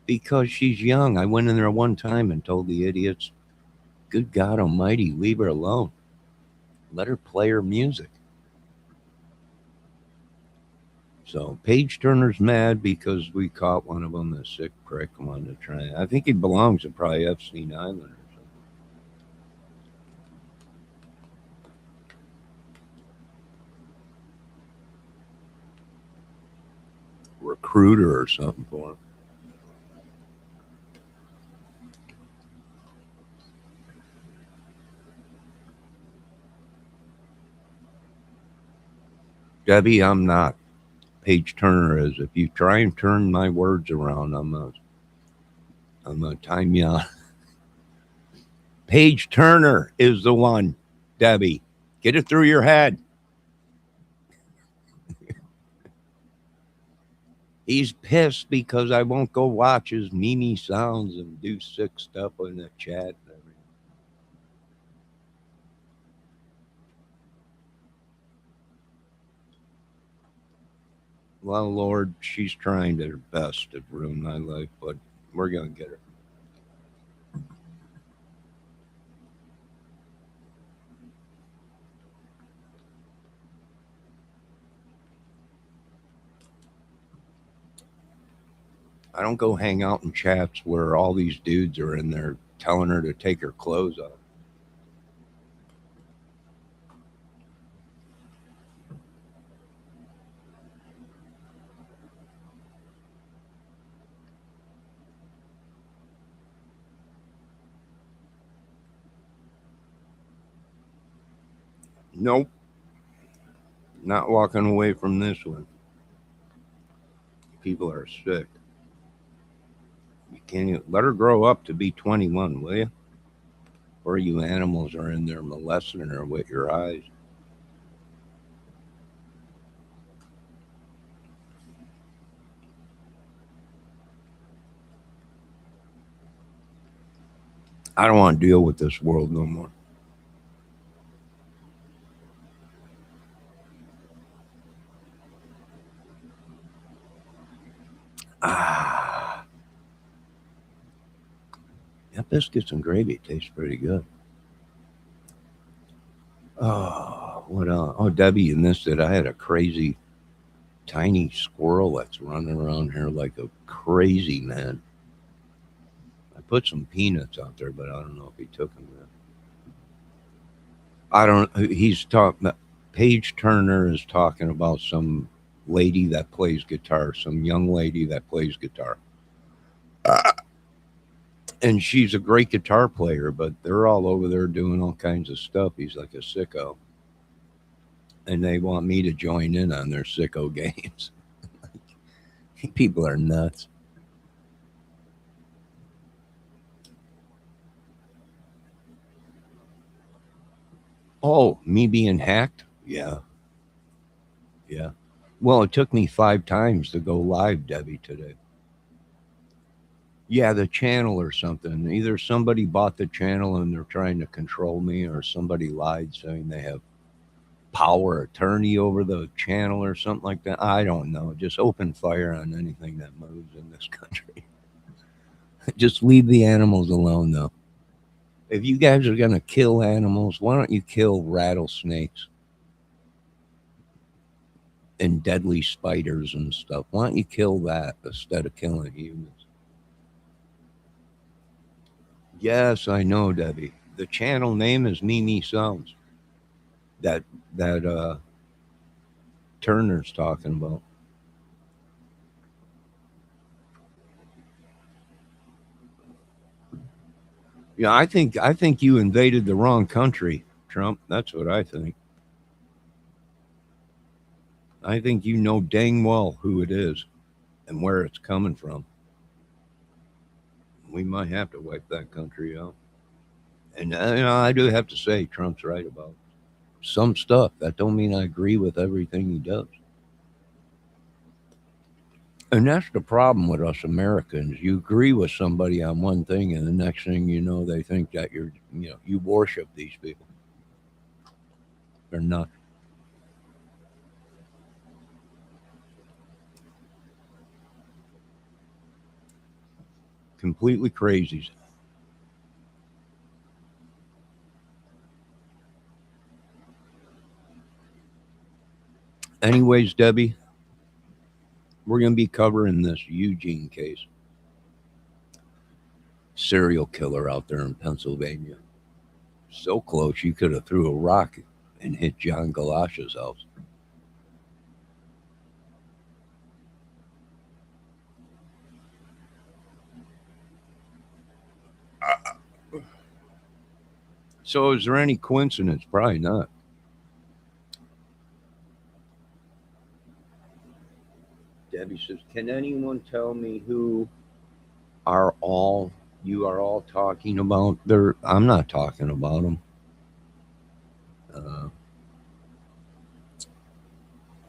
Because she's young. I went in there one time and told the idiots, good God Almighty, leave her alone. Let her play her music. So Paige Turner's mad because we caught one of them, a sick prick, wanted to try. I think he belongs to probably Epstein Island or something. Recruiter or something for him. Debbie, I'm not. Paige Turner is. If you try and turn my words around, I'm gonna time you out. Paige Turner is the one. Debbie, get it through your head. He's pissed because I won't go watch his Mimi Sounds and do sick stuff in the chat and everything. Well, Lord, she's trying her best to ruin my life, but we're gonna get her. I don't go hang out in chats where all these dudes are in there telling her to take her clothes off. Nope, not walking away from this one. People are sick. You Can you let her grow up to be 21, will you? Or you animals are in there molesting her with your eyes. I don't want to deal with this world no more. Ah, that biscuits and gravy tastes pretty good. Oh, what else? Oh, Debbie, you missed it. I had a crazy tiny squirrel that's running around here like a crazy man. I put some peanuts out there, but I don't know if he took them yet. I don't. He's talking. Paige Turner is talking about some lady that plays guitar, some young lady that plays guitar, and she's a great guitar player. But they're all over there doing all kinds of stuff. He's like a sicko, and they want me to join in on their sicko games. People are nuts. Oh, me being hacked? Yeah, yeah. Well, it took me 5 times to go live, Debbie, today. Yeah, the channel or something. Either somebody bought the channel and they're trying to control me, or somebody lied saying they have power attorney over the channel or something like that. I don't know. Just open fire on anything that moves in this country. Just leave the animals alone, though. If you guys are going to kill animals, why don't you kill rattlesnakes and deadly spiders and stuff? Why don't you kill that instead of killing humans? Yes, I know, Debbie. The channel name is Mimi Sounds. That that Turner's talking about. Yeah, I think you invaded the wrong country, Trump. That's what I think. I think you know dang well who it is and where it's coming from. We might have to wipe that country out. And I do have to say Trump's right about some stuff. That don't mean I agree with everything he does. And that's the problem with us Americans. You agree with somebody on one thing, and the next thing you know, they think that you worship these people. They're not. Completely crazies. Anyways, Debbie, we're going to be covering this Eugene case. Serial killer out there in Pennsylvania. So close you could have threw a rock and hit John Galash's house. So is there any coincidence? Probably not. Debbie says, "Can anyone tell me who are all you are all talking about?" There, I'm not talking about them. Uh,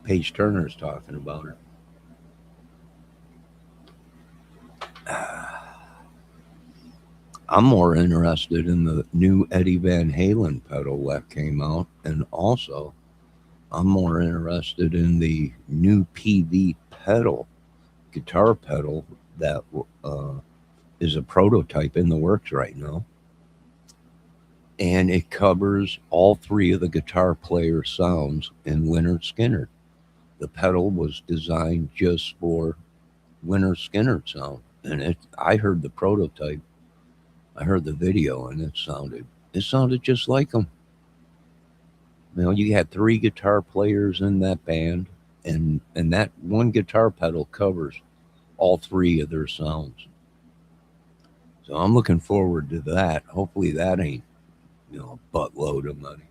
Paige Turner's talking about her. I'm more interested in the new Eddie Van Halen pedal that came out, and also I'm more interested in the new PV pedal, guitar pedal that uh, is a prototype in the works right now, and it covers all three of the guitar player sounds in Leonard Skinner. The pedal was designed just for Leonard Skinner sound, and I heard the prototype, I heard the video, and it sounded just like him. You had three guitar players in that band, and that one guitar pedal covers all three of their sounds. So I'm looking forward to that. Hopefully that ain't a buttload of money.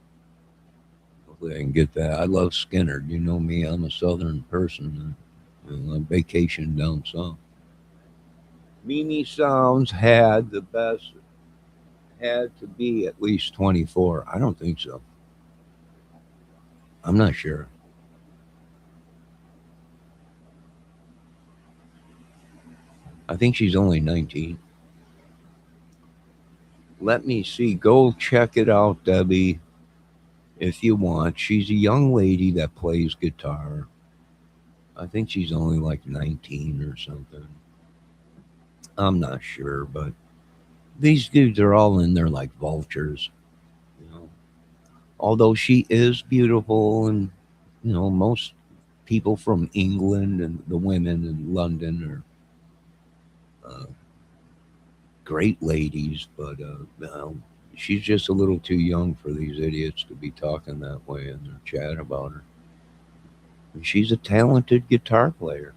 Hopefully I can get that. I love Skinner. You know me. I'm a Southern person. And I vacation down south. Mimi Sounds had the best, had to be at least 24. I don't think so. I'm not sure. I think she's only 19. Let me see. Go check it out, Debbie, if you want. She's a young lady that plays guitar. I think she's only like 19 or something. I'm not sure, but these dudes are all in there like vultures, you know. Although she is beautiful, and most people from England and the women in London are great ladies, but she's just a little too young for these idiots to be talking that way in their chat about her. And she's a talented guitar player.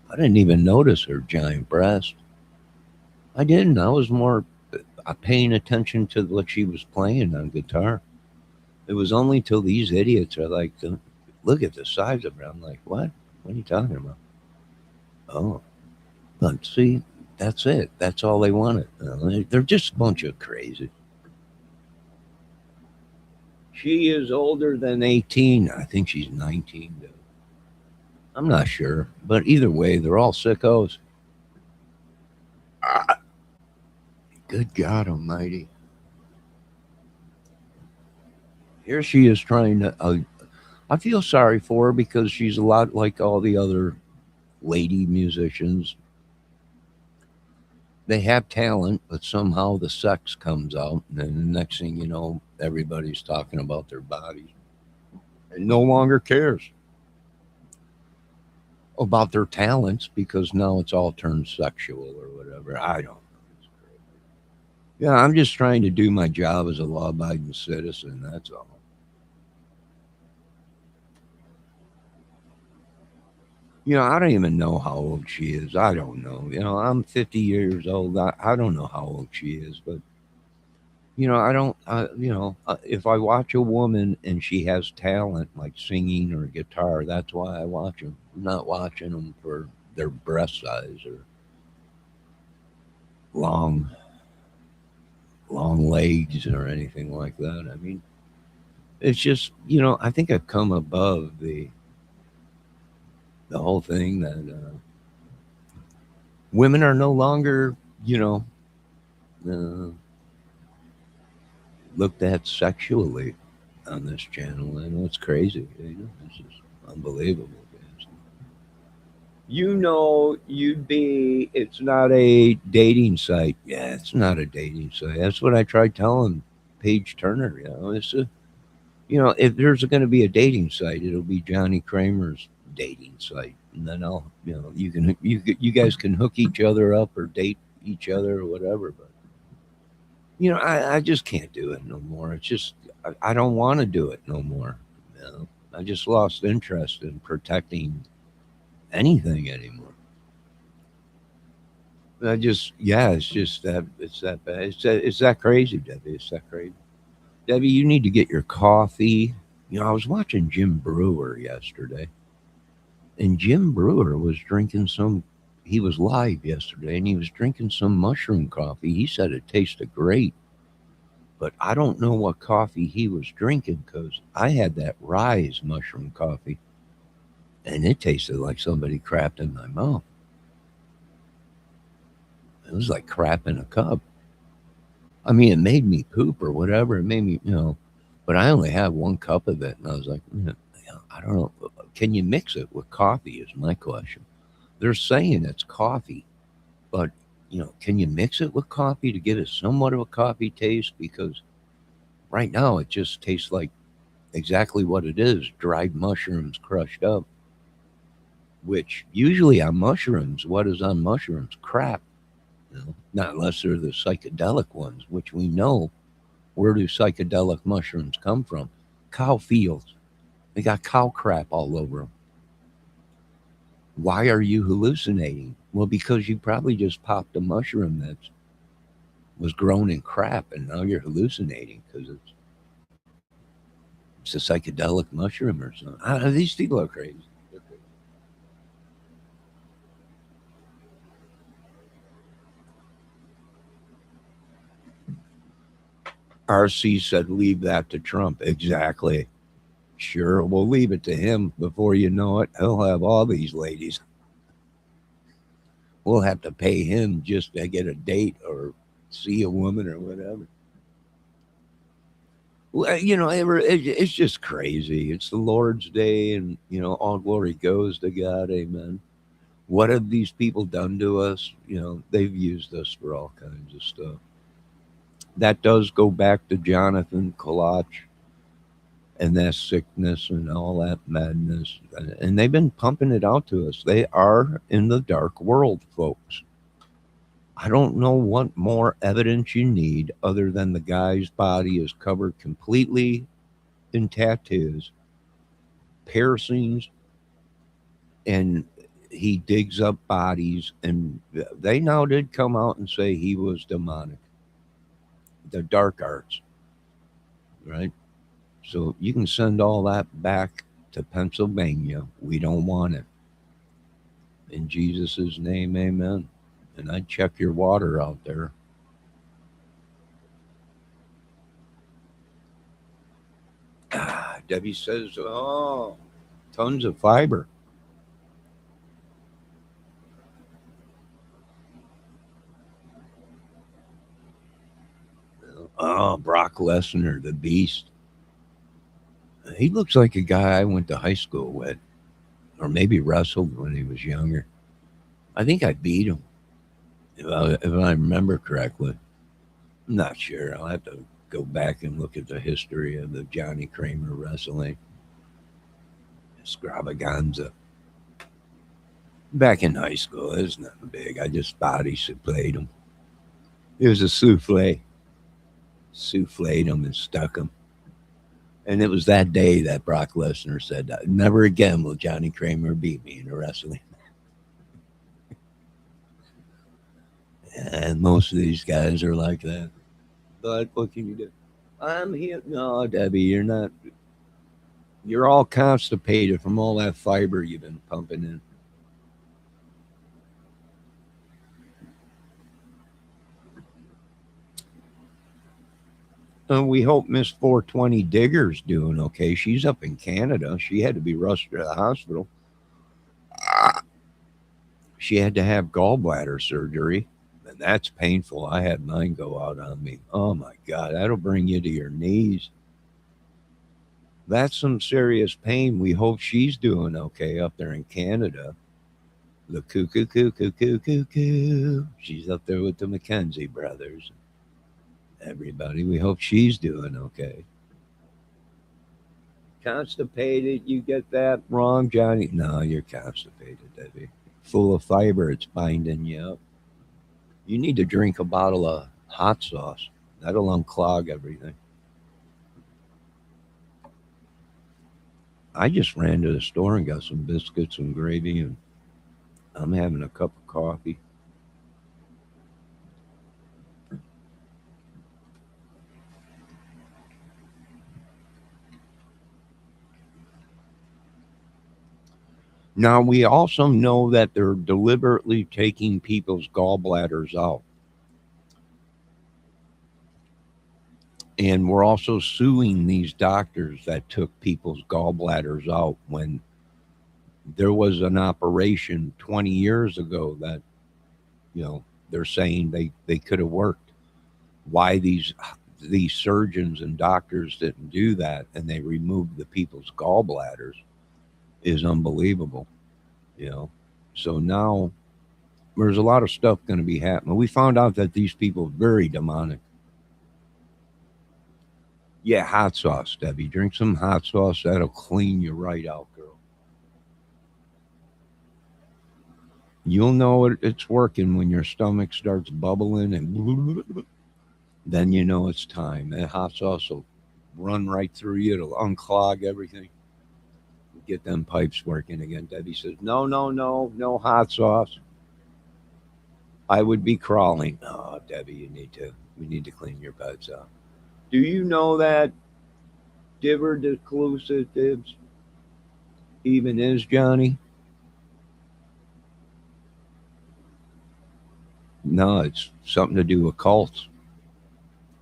I didn't even notice her giant breast. I didn't. I was more paying attention to what she was playing on guitar. It was only till these idiots are like, look at the size of her. I'm like, what? What are you talking about? Oh, but see, that's it. That's all they wanted. They're just a bunch of crazy. She is older than 18. I think she's 19. Though. I'm not sure. But either way, they're all sickos. Ah, good God Almighty. Here she is trying to. I feel sorry for her because she's a lot like all the other lady musicians. They have talent, but somehow the sex comes out. And then the next thing you know, everybody's talking about their bodies and no longer cares about their talents because now it's all turned sexual or whatever. I don't know. Yeah, I'm just trying to do my job as a law abiding citizen. That's all. I don't even know how old she is. I don't know. I'm 50 years old. I don't know how old she is, but I don't. If I watch a woman and she has talent like singing or guitar, that's why I watch them. I'm not watching them for their breast size or long, long legs or anything like that. I mean, it's just I think I've come above the whole thing that women are no longer uh, looked at sexually on this channel. I know it's crazy. It's just unbelievable. You'd be. It's not a dating site. Yeah, it's not a dating site. That's what I tried telling Paige Turner. It's a. If there's going to be a dating site, it'll be Johnny Kramer's dating site, and then you guys can hook each other up or date each other or whatever. But I just can't do it no more. It's just I don't want to do it no more. I just lost interest in protecting anything anymore. It's just that it's that bad. It's that crazy, Debbie. It's that crazy. Debbie, you need to get your coffee. I was watching Jim Brewer yesterday, and Jim Brewer was drinking some. He was live yesterday, and he was drinking some mushroom coffee. He said it tasted great, but I don't know what coffee he was drinking because I had that Rise mushroom coffee, and it tasted like somebody crapped in my mouth. It was like crap in a cup. I mean, it made me poop or whatever. It made me, but I only had one cup of it, and I was like, I don't know. Can you mix it with coffee? Is my question. They're saying it's coffee, but can you mix it with coffee to get it somewhat of a coffee taste? Because right now it just tastes like exactly what it is: dried mushrooms crushed up. Which usually on mushrooms, what is on mushrooms? Crap. Not unless they're the psychedelic ones, which we know. Where do psychedelic mushrooms come from? Cow fields. They got cow crap all over them. Why are you hallucinating? Well, because you probably just popped a mushroom that was grown in crap, and now you're hallucinating because it's a psychedelic mushroom or something. These people are crazy. RC said, leave that to Trump. Exactly. Sure, we'll leave it to him. Before you know it, he'll have all these ladies. We'll have to pay him just to get a date or see a woman or whatever. Well, it's just crazy. It's the Lord's day, and all glory goes to God. Amen. What have these people done to us? They've used us for all kinds of stuff. That does go back to Jonathan Kolach and that sickness and all that madness. And they've been pumping it out to us. They are in the dark world, folks. I don't know what more evidence you need other than the guy's body is covered completely in tattoos, piercings, and he digs up bodies. And they now did come out and say he was demonic, the dark arts, right? So you can send all that back to Pennsylvania. We don't want it. In Jesus' name, amen. And I'd check your water out there. Debbie says, oh, tons of fiber. Oh, Brock Lesnar, the beast. He looks like a guy I went to high school with, or maybe wrestled when he was younger. I think I beat him, if I remember correctly. I'm not sure. I'll have to go back and look at the history of the Johnny Kramer wrestling extravaganza. Back in high school, it was nothing big. I just body played him. It was a souffle. Souffled him and stuck him. And it was that day that Brock Lesnar said, never again will Johnny Kramer beat me in a wrestling. And most of these guys are like that. But what can you do? I'm here. No, Debbie, you're not. You're all constipated from all that fiber you've been pumping in. We hope Miss 420 Digger's doing okay. She's up in Canada. She had to be rushed to the hospital. She had to have gallbladder surgery, and that's painful. I had mine go out on me. Oh my God, that'll bring you to your knees. That's some serious pain. We hope she's doing okay up there in Canada. The cuckoo, cuckoo, cuckoo, cuckoo. She's up there with the McKenzie brothers. Everybody, we hope she's doing okay. Constipated, you get that wrong, Johnny? No, you're constipated, Debbie. Full of fiber, it's binding you up. You need to drink a bottle of hot sauce. That'll unclog everything. I just ran to the store and got some biscuits and gravy, and I'm having a cup of coffee. Now, we also know that they're deliberately taking people's gallbladders out. And we're also suing these doctors that took people's gallbladders out when there was an operation 20 years ago that, they're saying they could have worked. Why these surgeons and doctors didn't do that and they removed the people's gallbladders is unbelievable, you know. So now there's a lot of stuff going to be happening. We found out that these people are very demonic. Yeah, hot sauce, Debbie. Drink some hot sauce. That'll clean you right out, girl. You'll know it's working when your stomach starts bubbling and then you know it's time. That hot sauce will run right through you. It'll unclog everything. Get them pipes working again. Debbie says, no, no, no, no hot sauce. I would be crawling. Oh, Debbie, we need to clean your pipes out. Do you know that diverticlusives even is, Johnny? No, it's something to do with cults.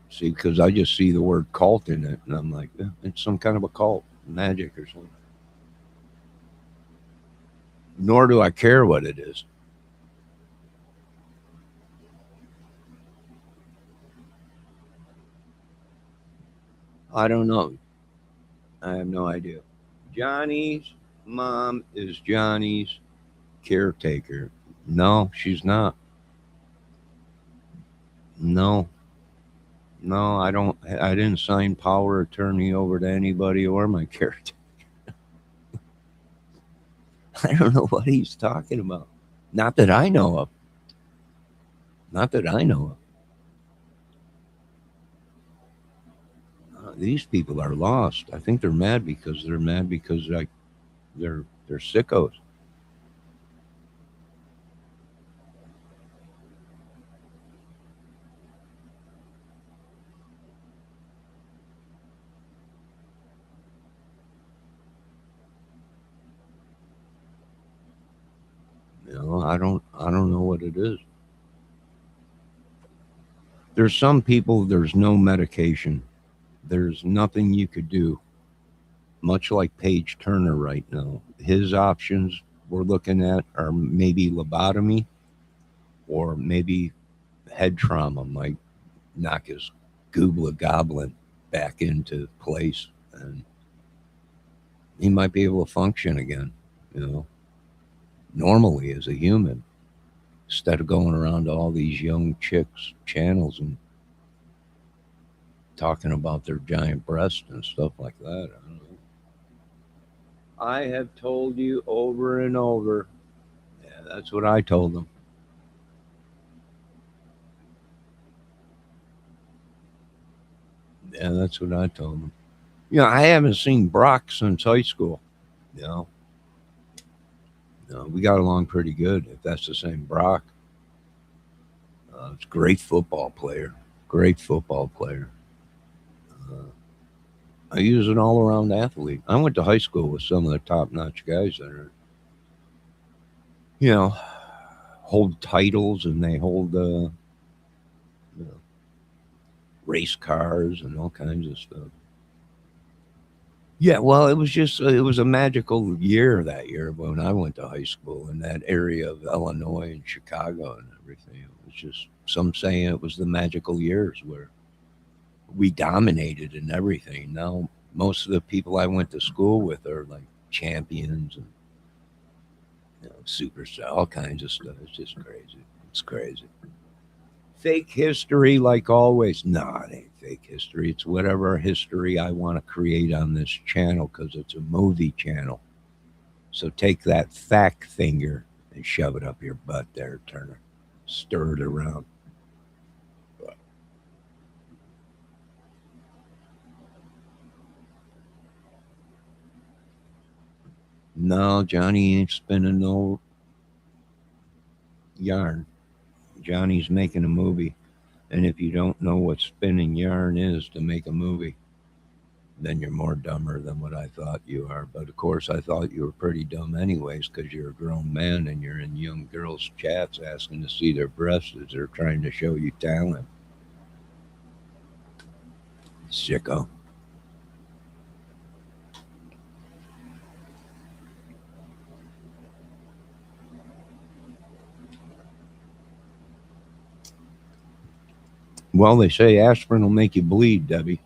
See, because I just see the word cult in it, and I'm like, it's some kind of a cult, magic or something. Nor do I care what it is. I don't know. I have no idea. Johnny's mom is Johnny's caretaker. No, she's not. No, no, I don't. I didn't sign power attorney over to anybody or my caretaker. I don't know what he's talking about. Not that I know of. Not that I know of. These people are lost. I think they're mad because like they're sickos. I don't know what it is. There's some people. There's no medication. There's nothing you could do. Much like Page Turner right now, his options we're looking at are maybe lobotomy or maybe head trauma might knock his goobla goblin back into place, and he might be able to function again, you know, normally as a human, instead of going around to all these young chicks channels and talking about their giant breasts and stuff like that. I don't know. I have told you over and over. Yeah, that's what I told them. Yeah, that's what I told them. I haven't seen Brock since high school. You know, we got along pretty good. If that's the same Brock, it's a great football player. Great football player. He was an all-around athlete. I went to high school with some of the top-notch guys that are, you know, hold titles and they hold you know, race cars and all kinds of stuff. Yeah, well, it was a magical year that year when I went to high school in that area of Illinois and Chicago and everything. It was just some saying it was the magical years where we dominated in everything. Now most of the people I went to school with are like champions and superstar, all kinds of stuff. It's just crazy. It's crazy. Fake history, like always. No, it ain't fake history. It's whatever history I want to create on this channel because it's a movie channel. So take that fact finger and shove it up your butt there, Turner. Stir it around. No, Johnny ain't spinning no yarn. Johnny's making a movie. And if you don't know what spinning yarn is to make a movie, then you're more dumber than what I thought you are. But of course, I thought you were pretty dumb anyways because you're a grown man and you're in young girls' chats asking to see their breasts as they're trying to show you talent. Sicko. Well, they say aspirin will make you bleed, Debbie.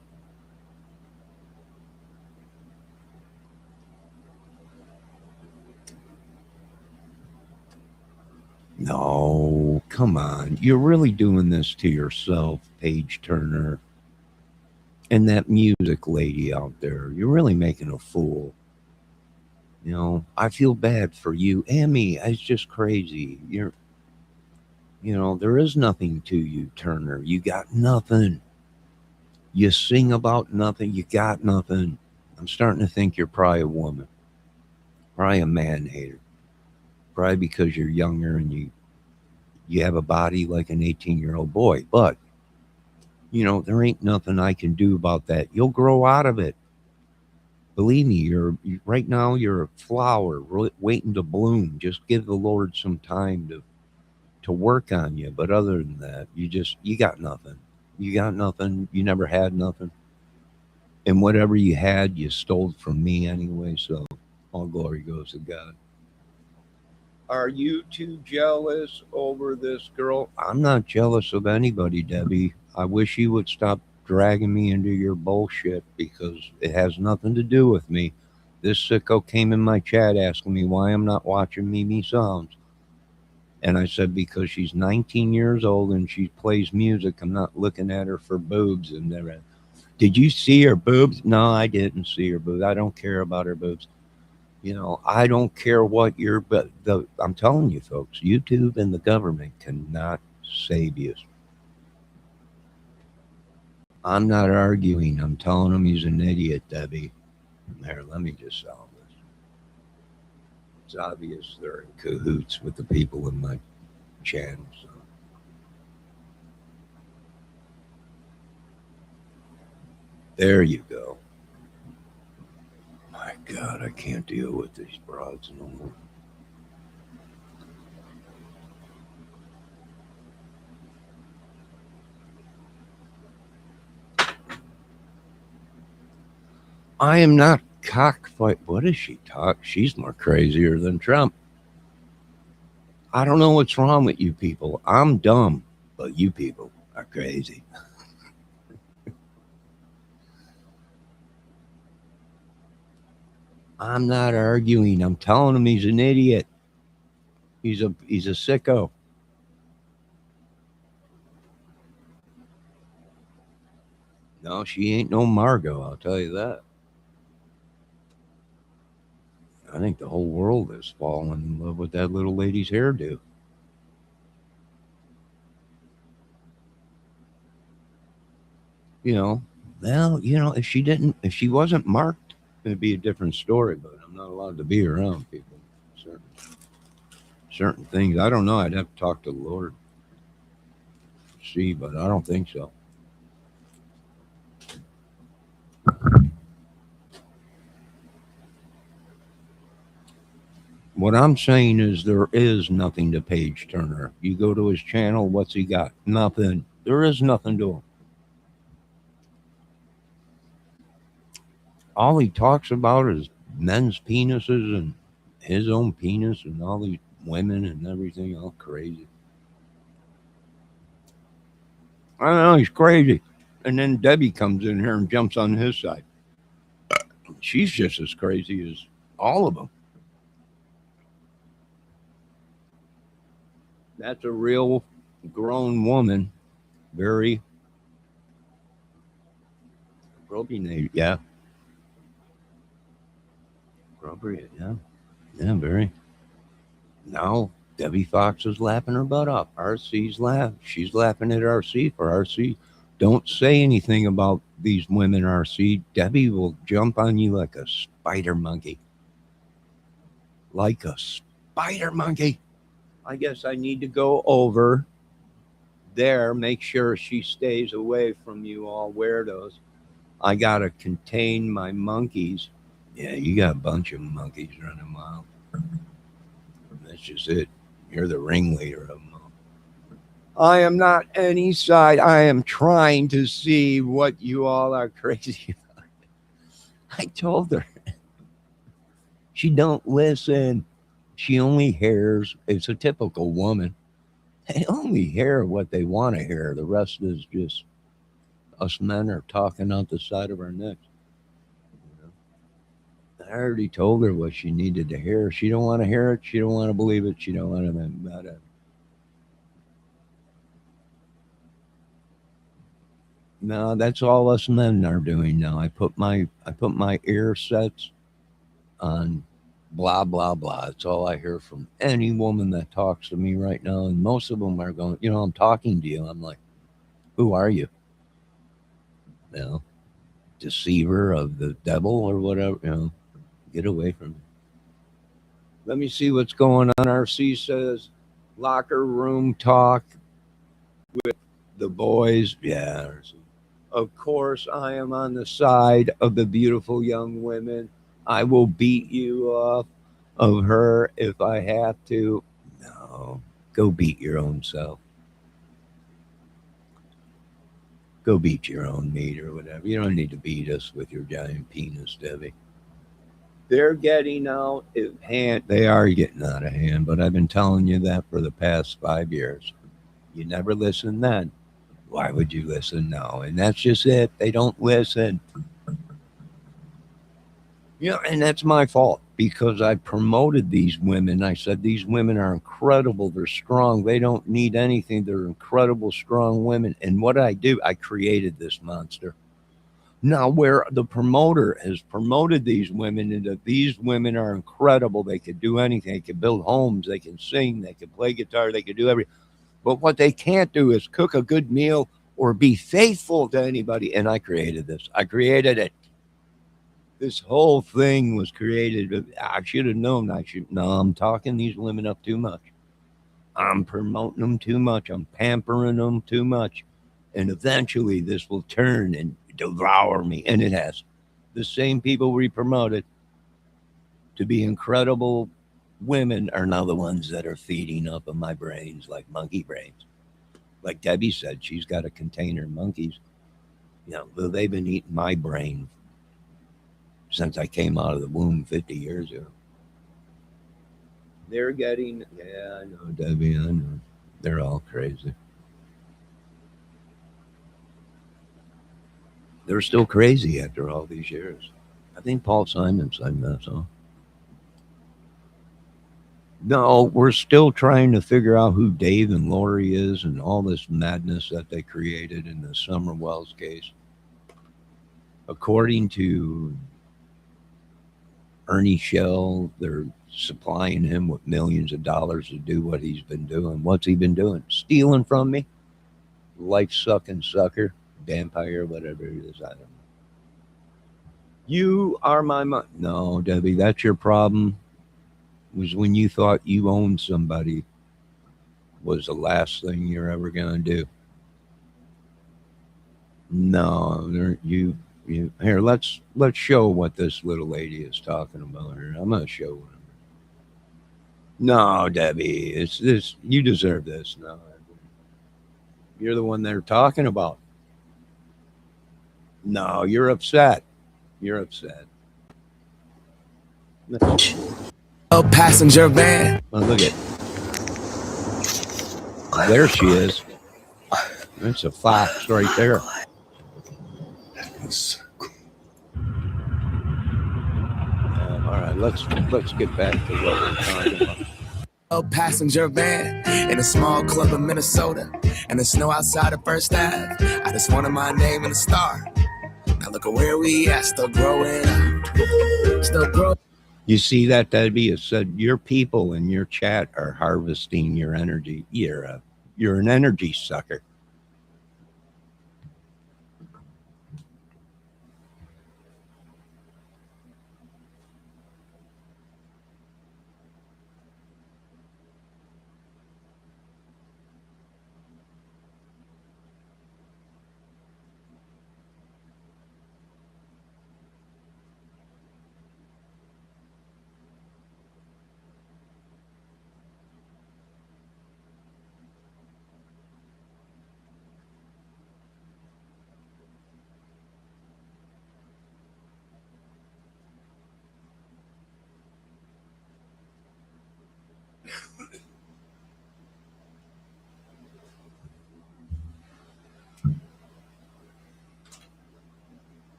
No, come on. You're really doing this to yourself, Paige Turner, and that music lady out there. You're really making a fool. I feel bad for you and me. It's just crazy. There is nothing to you, Turner. You got nothing. You sing about nothing. You got nothing. I'm starting to think you're probably a woman, probably a man hater, probably because you're younger and you have a body like an 18-year-old boy. But there ain't nothing I can do about that. You'll grow out of it. Believe me, right now you're a flower waiting to bloom. Just give the Lord some time to work on you. But other than that, you got nothing. You got nothing. You never had nothing. And whatever you had, you stole from me anyway. So all glory goes to God. Are you too jealous over this girl? I'm not jealous of anybody, Debbie. I wish you would stop dragging me into your bullshit because it has nothing to do with me. This sicko came in my chat asking me why I'm not watching Mimi Sounds. And I said, because she's 19 years old and she plays music. I'm not looking at her for boobs. And did you see her boobs? No, I didn't see her boobs. I don't care about her boobs. I don't care what but I'm telling you, folks, YouTube and the government cannot save you. I'm not arguing. I'm telling him he's an idiot, Debbie. There, let me just solve this. It's obvious they're in cahoots with the people in my channel. So. There you go. My God, I can't deal with these broads no more. I am not cockfight. What does she talk? She's more crazier than Trump. I don't know what's wrong with you people. I'm dumb, but you people are crazy. I'm not arguing. I'm telling him he's an idiot. He's a sicko. No, she ain't no Margot, I'll tell you that. I think the whole world has fallen in love with that little lady's hairdo. Well, if she wasn't marked, it'd be a different story, but I'm not allowed to be around people. Certain things. I don't know. I'd have to talk to the Lord. See, but I don't think so. What I'm saying is there is nothing to Page Turner. You go to his channel, what's he got? Nothing. There is nothing to him. All he talks about is men's penises and his own penis and all these women and everything, all crazy. I don't know, he's crazy. And then Debbie comes in here and jumps on his side. She's just as crazy as all of them. That's a real grown woman, very appropriate. Yeah. Appropriate, yeah. Yeah, very. Now Debbie Fox is laughing her butt off. RC's laugh. She's laughing at RC for RC. Don't say anything about these women, RC. Debbie will jump on you like a spider monkey. Like a spider monkey. I guess I need to go over there, make sure she stays away from you all weirdos. I gotta contain my monkeys. Yeah, you got a bunch of monkeys running wild. That's just it. You're the ringleader of them all. I am not any side. I am trying to see what you all are crazy about. I told her. She don't listen. She only hears. It's a typical woman. They only hear what they want to hear. The rest is just us men are talking out the side of our necks. I already told her what she needed to hear. She don't want to hear it. She don't want to believe it. She don't want to think about it. No, that's all us men are doing now. I put my ear sets on blah blah blah. It's all I hear from any woman that talks to me right now, and most of them are going, I'm talking to you. I'm like, who are you? Deceiver of the devil or whatever. Get away from me. Let me see what's going on. RC says locker room talk with the boys. Yeah. Of course, I am on the side of the beautiful young women. I will beat you off of her if I have to. No, go beat your own self. Go beat your own meat or whatever. You don't need to beat us with your giant penis, Debbie. They're getting out of hand. They are getting out of hand, but I've been telling you that for the past 5 years. You never listen then. Why would you listen now? And that's just it. They don't listen. And that's my fault because I promoted these women. I said, these women are incredible. They're strong. They don't need anything. They're incredible, strong women. And what I do, I created this monster. Now, where the promoter has promoted these women into these women are incredible. They could do anything. They could build homes. They can sing. They can play guitar. They could do everything. But what they can't do is cook a good meal or be faithful to anybody. And I created this. I created it. This whole thing was created. I should have known. No, I'm talking these women up too much. I'm promoting them too much. I'm pampering them too much. And eventually this will turn and devour me. And it has. The same people we promoted to be incredible women are now the ones that are feeding up on my brains like monkey brains. Like Debbie said, she's got a container of monkeys. They've been eating my brain since I came out of the womb 50 years ago. They're getting, yeah, I know, Debbie, I know. They're all crazy. They're still crazy after all these years. I think Paul Simon sang that song. No, we're still trying to figure out who Dave and Lori is and all this madness that they created in the Summer Wells case. According to Ernie Shell, they're supplying him with millions of dollars to do what he's been doing. What's he been doing? Stealing from me? Life sucking sucker, vampire, whatever it is. I don't know. You are my money. No, Debbie, that's your problem. Was when you thought you owned somebody was the last thing you're ever going to do. No, you here. Let's show what this little lady is talking about here. I'm going to show her. No, Debbie, it's this. You deserve this. No, you're the one they're talking about. No, you're upset. You're upset. A passenger van. Oh, look at. There she is. That's a fox right there. All right, let's get back to what we're talking about. A passenger van in a small club in Minnesota, and the snow outside of First Ave. I just wanted my name in the star. Now look at where we at, still growing up, still growing. You see that, Debbie? It said your people in your chat are harvesting your energy. You're an energy sucker.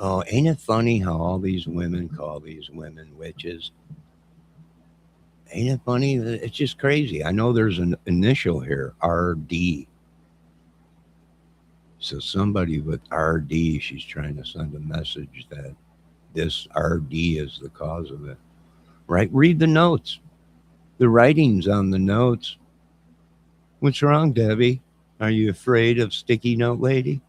Oh, ain't it funny how all these women call these women witches? Ain't it funny? It's just crazy. I know there's an initial here, RD. So somebody with RD, she's trying to send a message that this RD is the cause of it. Right? Read the notes. The writings on the notes. What's wrong, Debbie? Are you afraid of Sticky Note Lady?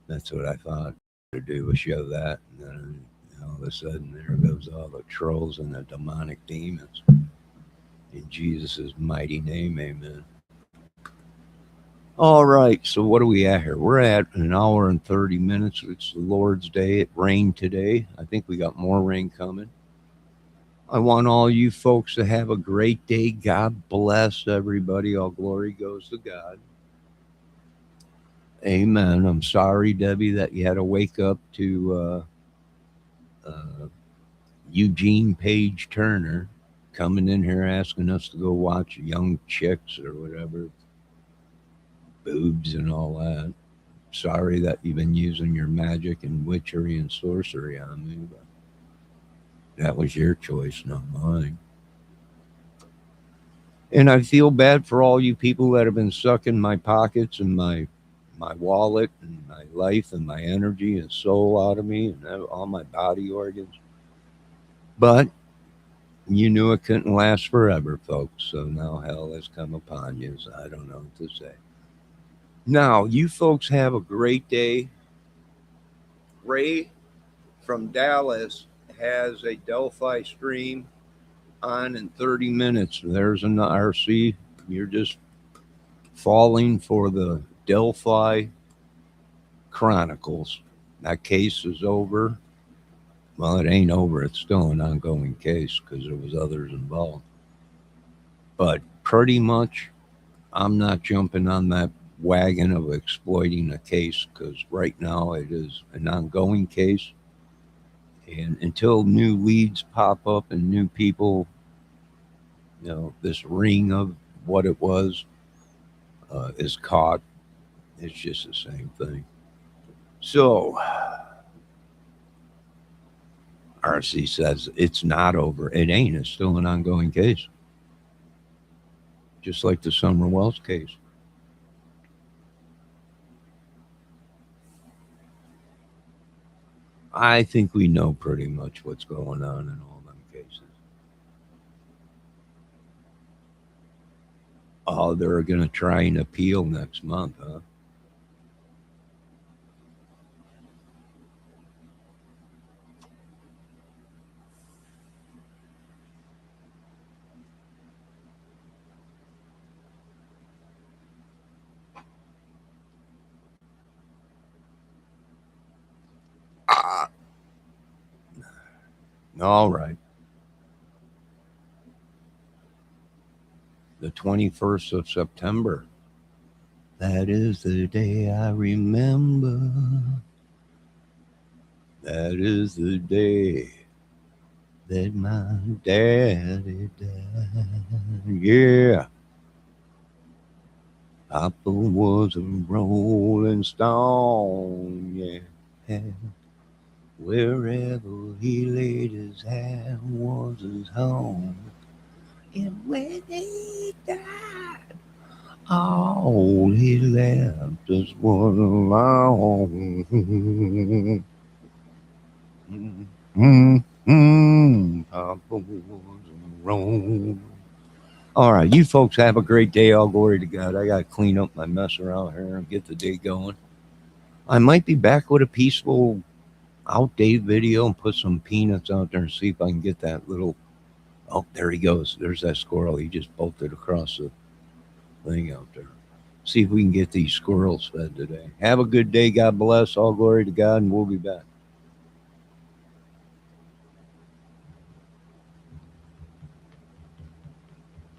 That's what I thought to do was show that. And then all of a sudden, there goes all the trolls and the demonic demons. In Jesus' mighty name, amen. All right, so what are we at here? We're at an hour and 30 minutes. It's the Lord's Day. It rained today. I think we got more rain coming. I want all you folks to have a great day. God bless everybody. All glory goes to God. Amen. I'm sorry, Debbie, that you had to wake up to uh, Eugene Page Turner coming in here asking us to go watch young chicks or whatever, boobs and all that. Sorry that you've been using your magic and witchery and sorcery on me, but that was your choice, not mine. And I feel bad for all you people that have been sucking my pockets and my wallet and my life and my energy and soul out of me and all my body organs. But you knew it couldn't last forever, folks. So now hell has come upon you. So I don't know what to say. Now, you folks have a great day. Ray from Dallas has a Delphi stream on in 30 minutes. There's an RC. You're just falling for the Delphi Chronicles. That case is over. Well, it ain't over. It's still an ongoing case because there was others involved. But pretty much, I'm not jumping on that wagon of exploiting a case because right now it is an ongoing case. And until new leads pop up and new people, this ring of what it was is caught, it's just the same thing. So, RC says it's not over. It ain't. It's still an ongoing case. Just like the Summer Wells case. I think we know pretty much what's going on in all them cases. Oh, they're going to try and appeal next month, huh? Ah, all right. The 21st of September. That is the day I remember. That is the day that my daddy died. Yeah. Papa was a rolling stone, yeah. Wherever he laid his head was his home. And when he died, all he left us was alone. Papa was a rolling. All right, you folks have a great day. All glory to God. I got to clean up my mess around here and get the day going. I might be back with a peaceful out day video and put some peanuts out there and see if I can get that little. Oh, there he goes. There's that squirrel. He just bolted across the thing out there. See if we can get these squirrels fed today. Have a good day. God bless. All glory to God, and we'll be back.